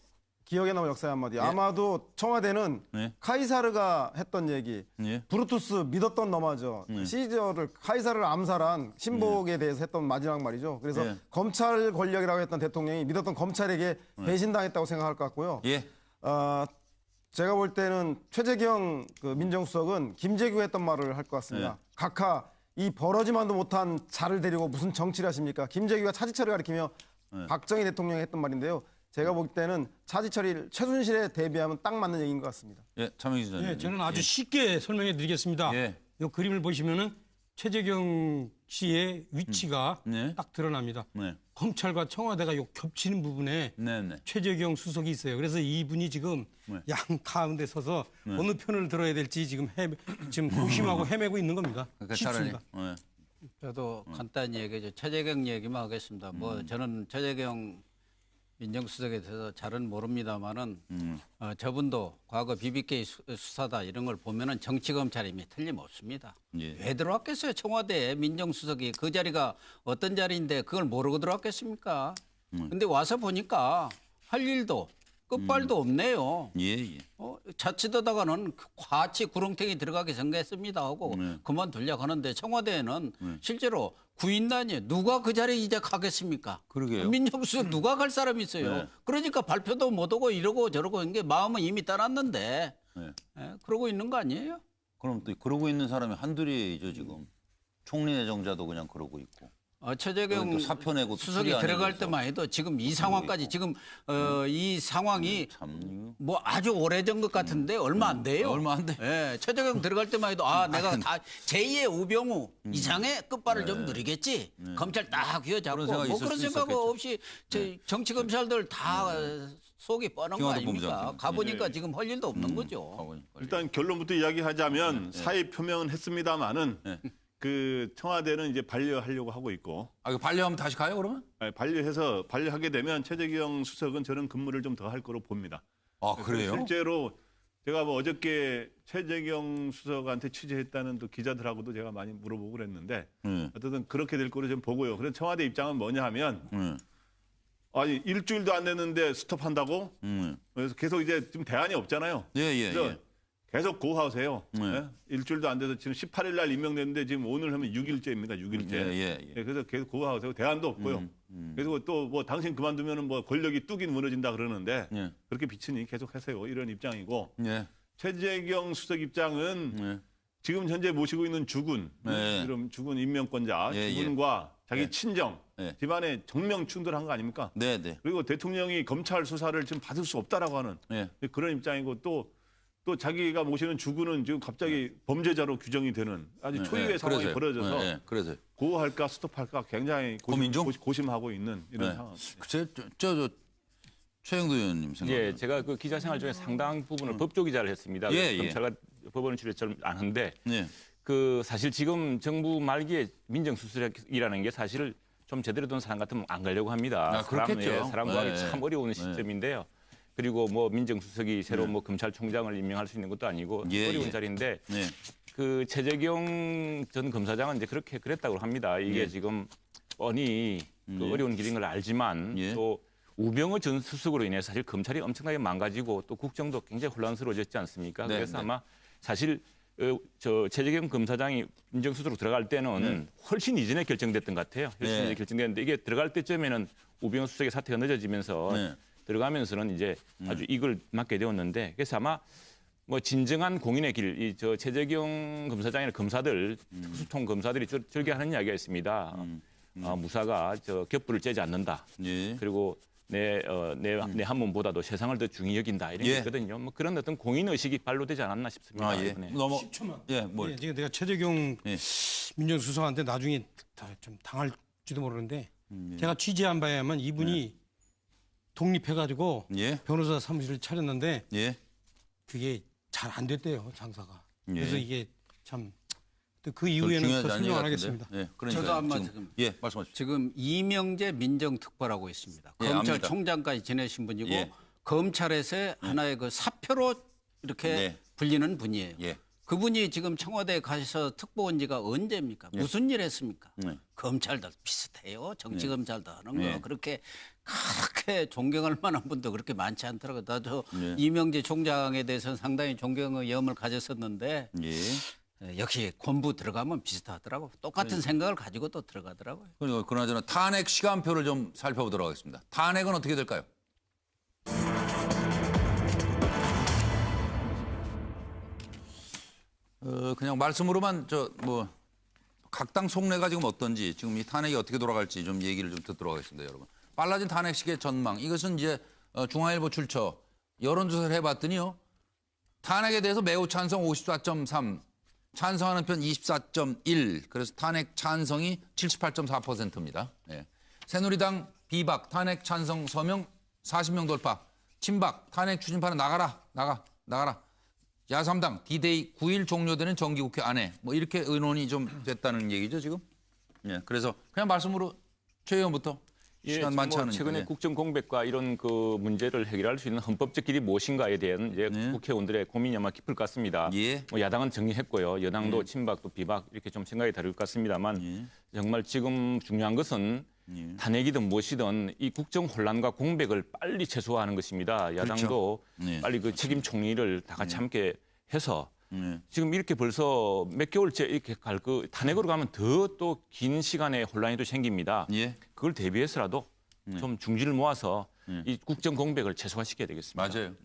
Speaker 8: 기억에 남은 역사의 한마디.
Speaker 1: 예.
Speaker 8: 아마도 청와대는 카이사르가 했던 얘기, 브루투스 믿었던 너마저 시저를 카이사르를 암살한 신복에 대해서 했던 마지막 말이죠. 그래서 검찰 권력이라고 했던 대통령이 믿었던 검찰에게 배신당했다고 생각할 것 같고요. 제가 볼 때는 최재경 민정수석은 김재규가 했던 말을 할 것 같습니다. 각하 이 벌어지만도 못한 자를 데리고 무슨 정치를 하십니까? 김재규가 차지철을 가리키며 박정희 대통령이 했던 말인데요. 제가 볼 때는 차지철이 최순실에 대비하면 딱 맞는 얘기인 것 같습니다.
Speaker 1: 예, 차명희 기자님.
Speaker 9: 예, 저는 아주 쉽게 설명해 드리겠습니다. 이 그림을 보시면은 최재경 씨의 위치가 딱 드러납니다. 검찰과 청와대가 요 겹치는 부분에 최재경 수석이 있어요. 그래서 이분이 지금 양 가운데 서서 어느 편을 들어야 될지 지금 고심하고 헤매고 있는 겁니다. 쉽습니다.
Speaker 13: 저도 간단히 얘기하죠. 최재경 얘기만 하겠습니다. 뭐 저는 최재경 민정수석에 대해서 잘은 모릅니다만은 저분도 과거 BBK 수사다 이런 걸 보면은 정치검찰임이 틀림없습니다. 왜 들어왔겠어요? 청와대에 민정수석이 그 자리가 어떤 자리인데 그걸 모르고 들어왔겠습니까? 근데 와서 보니까 할 일도 끝발도 없네요. 자칫하다가는 과치 구렁텅이 들어가게 생겼습니다 하고 그만두려고 하는데 청와대에는 실제로 구인단이에요. 누가 그 자리에 이제 가겠습니까?
Speaker 1: 그러게요.
Speaker 13: 민정수석 누가 갈 사람이 있어요. 그러니까 발표도 못 오고 이러고 저러고 있는 게 마음은 이미 떠났는데 그러고 있는 거 아니에요?
Speaker 1: 그럼 또 그러고 있는 사람이 한둘이죠 지금. 총리 내정자도 그냥 그러고 있고.
Speaker 13: 최재경
Speaker 1: 사표 내고
Speaker 13: 수석이 들어갈 때만 해도 지금 이 상황까지 지금 이 상황이 뭐 아주 오래전 것 같은데 얼마 안 돼요.
Speaker 1: 얼마 안 돼.
Speaker 13: 최재경 들어갈 때만 해도 내가 다 제2의 우병우 이상의 끝발을 좀 누리겠지. 검찰 딱 휘어잡고 뭐 그런 생각 없이 정치 검찰들 다 속이 뻔한 거 아닙니까? 가보니까 지금 할 일도 없는 거죠.
Speaker 11: 일단 결론부터 이야기하자면 사의 표명은 했습니다마는 그 청와대는 이제 반려하려고 하고 있고.
Speaker 1: 반려하면 다시 가요 그러면?
Speaker 11: 네, 반려하게 되면 최재경 수석은 저는 근무를 좀 더 할 거로 봅니다.
Speaker 1: 그래요?
Speaker 11: 실제로 제가 뭐 어저께 최재경 수석한테 취재했다는 또 기자들하고도 제가 많이 물어보고 그랬는데 어쨌든 그렇게 될 거로 좀 보고요. 그래서 청와대 입장은 뭐냐 하면 아니 일주일도 안 됐는데 스톱한다고? 그래서 계속 이제 지금 대안이 없잖아요. 그래서 계속 고하세요. 일주일도 안 돼서 지금 18일 날 임명됐는데 지금 오늘 하면 6일째입니다. 6일째. 그래서 계속 고하세요. 대안도 없고요. 그리고 또 뭐 당신 그만두면은 뭐 권력이 뚝이 무너진다 그러는데 그렇게 비치니 계속 하세요. 이런 입장이고 최재경 수석 입장은 지금 현재 모시고 있는 주군, 그럼 주군 임명권자, 주군과 자기 친정, 집안에 정명 충돌한 거 아닙니까? 그리고 대통령이 검찰 수사를 지금 받을 수 없다라고 하는 그런 입장이고 또 자기가 모시는 주군은 지금 갑자기 범죄자로 규정이 되는 아주 초유의 상황이 벌어져서 고할까 스톱할까 굉장히 고심하고 있는 이런 상황.
Speaker 1: 최영도 의원님 생각.
Speaker 12: 제가 그 기자 생활 중에 상당 부분을 법조 기자를 했습니다. 검찰과 법원을 출입을 안 하는데 그 사실 지금 정부 말기에 민정수석이라는 게 사실 좀 제대로 된 사람 같으면 안 가려고 합니다.
Speaker 1: 그렇겠죠.
Speaker 12: 사람 구하기 참 어려운 시점인데요. 그리고 뭐 민정수석이 새로 뭐 검찰총장을 임명할 수 있는 것도 아니고 어려운 자리인데 그 최재경 전 검사장은 이제 그랬다고 합니다. 이게 지금 뻔히 그 어려운 길인 걸 알지만 또 우병우 전 수석으로 인해서 사실 검찰이 엄청나게 망가지고 또 국정도 굉장히 혼란스러워졌지 않습니까? 그래서 아마 사실 저 최재경 검사장이 민정수석으로 들어갈 때는 훨씬 이전에 결정됐던 것 같아요. 훨씬 이전에 결정됐는데 이게 들어갈 때쯤에는 우병우 수석의 사태가 늦어지면서 들어가면서는 이제 아주 이걸 맡게 되었는데 그래서 아마 뭐 진정한 공인의 길, 이 저 최재경 검사장이나 검사들 특수통 검사들이 절개하는 이야기가 있습니다. 무사가 저 격부를 째지 않는다. 그리고 내 한몸보다도 세상을 더 중히 여긴다 이런 게 있거든요. 뭐 그런 어떤 공인 의식이 발로되지 않았나 싶습니다.
Speaker 9: 10초만. 지금 내가 최재경 민정수석한테 나중에 좀 당할 모를지도 모르는데 제가 취재한 바에 하면 이분이 독립해가지고 변호사 사무실을 차렸는데 그게 잘 안 됐대요, 장사가. 그래서 이게 참 그 이후에는 더 설명 안 하겠습니다.
Speaker 10: 저도 한마디 지금
Speaker 1: 말씀하십시오.
Speaker 10: 지금 이명재 민정특보라고 있습니다. 검찰총장까지 지내신 분이고 검찰에서 하나의 그 사표로 이렇게 불리는 분이에요. 그분이 지금 청와대에 가셔서 특보 온 지가 언제입니까? 무슨 일 했습니까? 검찰도 비슷해요. 정치검찰도 하는 거. 그렇게 존경할 만한 분도 그렇게 많지 않더라고요. 나도 이명재 총장에 대해서는 상당히 존경의 염을 가졌었는데 역시 공부 들어가면 비슷하더라고요. 똑같은 생각을 가지고 또 들어가더라고요.
Speaker 1: 그리고 그나저나 탄핵 시간표를 좀 살펴보도록 하겠습니다. 탄핵은 어떻게 될까요? 그냥 말씀으로만 각 당 속내가 지금 어떤지 지금 이 탄핵이 어떻게 돌아갈지 좀 얘기를 좀 듣도록 하겠습니다, 여러분. 빨라진 탄핵식의 전망. 이것은 이제 중앙일보 출처 여론조사를 해봤더니요. 탄핵에 대해서 매우 찬성 54.3, 찬성하는 편 24.1. 그래서 탄핵 찬성이 78.4%입니다. 새누리당 비박 탄핵 찬성 서명 40명 돌파. 친박 탄핵 추진파는 나가라. 야3당 D-Day 9일 종료되는 정기국회 안에 이렇게 의논이 좀 됐다는 얘기죠 지금. 그래서 그냥 말씀으로 최 의원부터 시간 많지 않으니까.
Speaker 12: 최근에 국정 공백과 이런 그 문제를 해결할 수 있는 헌법적 길이 무엇인가에 대한 이제 국회의원들의 고민이 아마 깊을 것 같습니다. 야당은 정리했고요, 여당도 친박도 비박 이렇게 좀 생각이 다를 것 같습니다만 정말 지금 중요한 것은 탄핵이든 무엇이든 이 국정 혼란과 공백을 빨리 최소화하는 것입니다. 야당도 빨리 그 책임 총리를 다 같이 함께 해서 지금 이렇게 벌써 몇 개월째 이렇게 갈 그 탄핵으로 가면 더 또 긴 시간의 혼란이 또 생깁니다. 그걸 대비해서라도 좀 중지를 모아서 이 국정 공백을 최소화시켜야 되겠습니다.
Speaker 1: 맞아요.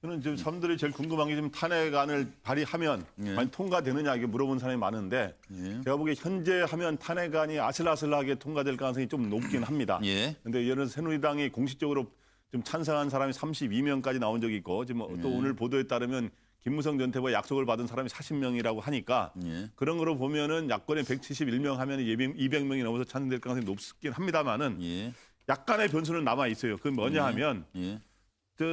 Speaker 11: 저는 지금 사람들이 제일 궁금한 게 지금 탄핵안을 발의하면 만약 통과되느냐 이게 물어본 사람이 많은데 제가 보기에 현재 하면 탄핵안이 아슬아슬하게 통과될 가능성이 좀 높긴 합니다. 그런데 예를 들어서 새누리당이 공식적으로 좀 찬성한 사람이 32명까지 나온 적이 있고 지금 또 오늘 보도에 따르면 김무성 전 대표가 약속을 받은 사람이 40명이라고 하니까 그런 거로 보면은 야권에 171명 하면 200명이 넘어서 찬성될 가능성이 높긴 합니다만은 약간의 변수는 남아 있어요. 그건 뭐냐 하면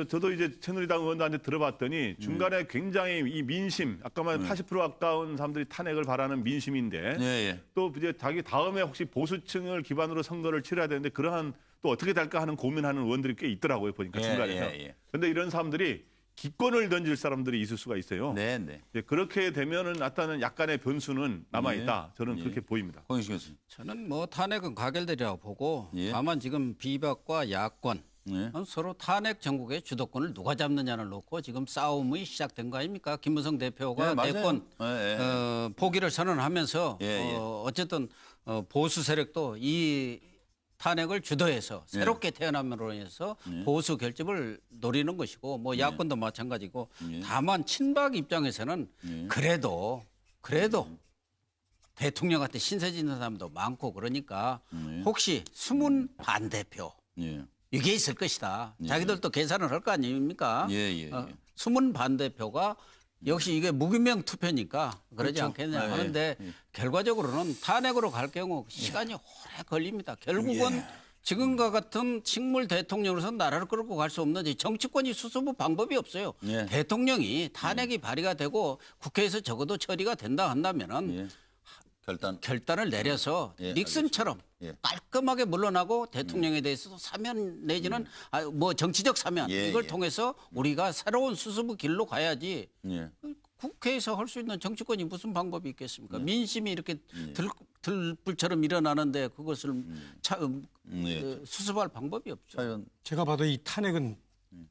Speaker 11: 저도 이제 새누리당 의원들한테 들어봤더니 중간에 굉장히 이 민심, 아까 말한 80% 가까운 사람들이 탄핵을 바라는 민심인데 또 이제 자기 다음에 혹시 보수층을 기반으로 선거를 치러야 되는데 그러한 또 어떻게 될까 하는 고민하는 의원들이 꽤 있더라고요, 보니까 중간에서. 그런데 이런 사람들이 기권을 던질 사람들이 있을 수가 있어요. 그렇게 되면은 나타나는 약간의 변수는 남아 있다. 저는 그렇게 보입니다.
Speaker 10: 저는 뭐 탄핵은 가결되리라고 보고 다만 지금 비박과 야권 서로 탄핵 전국의 주도권을 누가 잡느냐를 놓고 지금 싸움이 시작된 거 아닙니까? 김무성 대표가 대권 포기를 선언하면서 어쨌든 보수 세력도 이 탄핵을 주도해서 새롭게 태어남으로 해서 보수 결집을 노리는 것이고 뭐 야권도 마찬가지고 다만 친박 입장에서는 그래도 대통령한테 신세 짓는 사람도 많고 그러니까 혹시 숨은 반대표 이게 있을 것이다. 자기들도 계산을 할 거 아닙니까? 숨은 반대표가 역시 이게 무기명 투표니까 그러지 않겠냐 하는데 결과적으로는 탄핵으로 갈 경우 시간이 오래 걸립니다. 결국은 지금과 같은 식물 대통령으로서 나라를 끌고 갈 수 없는지 정치권이 수습 방법이 없어요. 대통령이 탄핵이 발의가 되고 국회에서 적어도 처리가 된다 한다면은 결단을 내려서 닉슨처럼 깔끔하게 물러나고 대통령에 대해서도 사면 내지는 뭐 정치적 사면 이걸 통해서 우리가 새로운 수습의 길로 가야지 국회에서 할 수 있는 정치권이 무슨 방법이 있겠습니까? 민심이 이렇게 들불처럼 일어나는데 그것을 수습할 방법이 없죠.
Speaker 9: 제가 봐도 이 탄핵은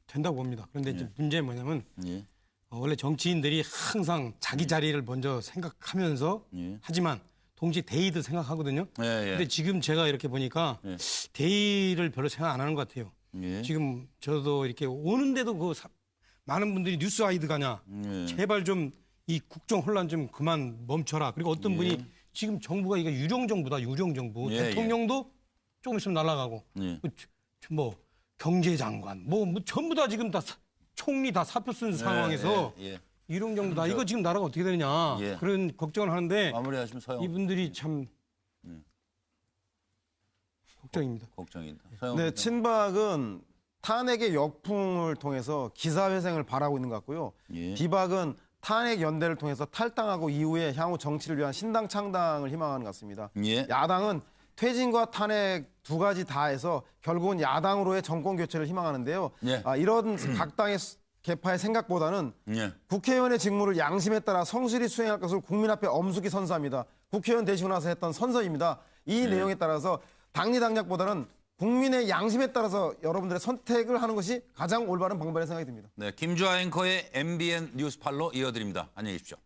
Speaker 9: 된다고 봅니다. 그런데 이제 문제는 뭐냐면 원래 정치인들이 항상 자기 자리를 먼저 생각하면서 하지만 동시에 대의도 생각하거든요. 근데 지금 제가 이렇게 보니까 대의를 별로 생각 안 하는 것 같아요. 지금 저도 이렇게 오는데도 많은 분들이 뉴스 아이드 가냐. 제발 좀 이 국정 혼란 좀 그만 멈춰라. 그리고 어떤 분이 지금 정부가 이게 유령 정부다. 유령 정부. 대통령도 조금 있으면 날아가고. 뭐 경제장관 뭐 전부 다 지금 다 총리 다 사표 쓴 상황에서 유령 정부다. 이거 지금 나라가 어떻게 되느냐. 그런 걱정을 하는데 이분들이 참 걱정입니다.
Speaker 1: 걱정이다.
Speaker 8: 네, 친박은 탄핵의 역풍을 통해서 기사회생을 바라고 있는 것 같고요.
Speaker 1: 예.
Speaker 8: 비박은 탄핵 연대를 통해서 탈당하고 이후에 향후 정치를 위한 신당 창당을 희망하는 것 같습니다.
Speaker 1: 예.
Speaker 8: 야당은 퇴진과 탄핵 두 가지 다 해서 결국은 야당으로의 정권 교체를 희망하는데요.
Speaker 1: 예.
Speaker 8: 이런 각 당의 개파의 생각보다는
Speaker 1: 예.
Speaker 8: 국회의원의 직무를 양심에 따라 성실히 수행할 것을 국민 앞에 엄숙히 선서합니다. 국회의원 되시고 나서 했던 선서입니다. 이 내용에 따라서 당리당략보다는 국민의 양심에 따라서 여러분들의 선택을 하는 것이 가장 올바른 방법이라는 생각이 듭니다.
Speaker 1: 네, 김주하 앵커의 MBN 뉴스팔로 이어드립니다. 안녕히 계십시오.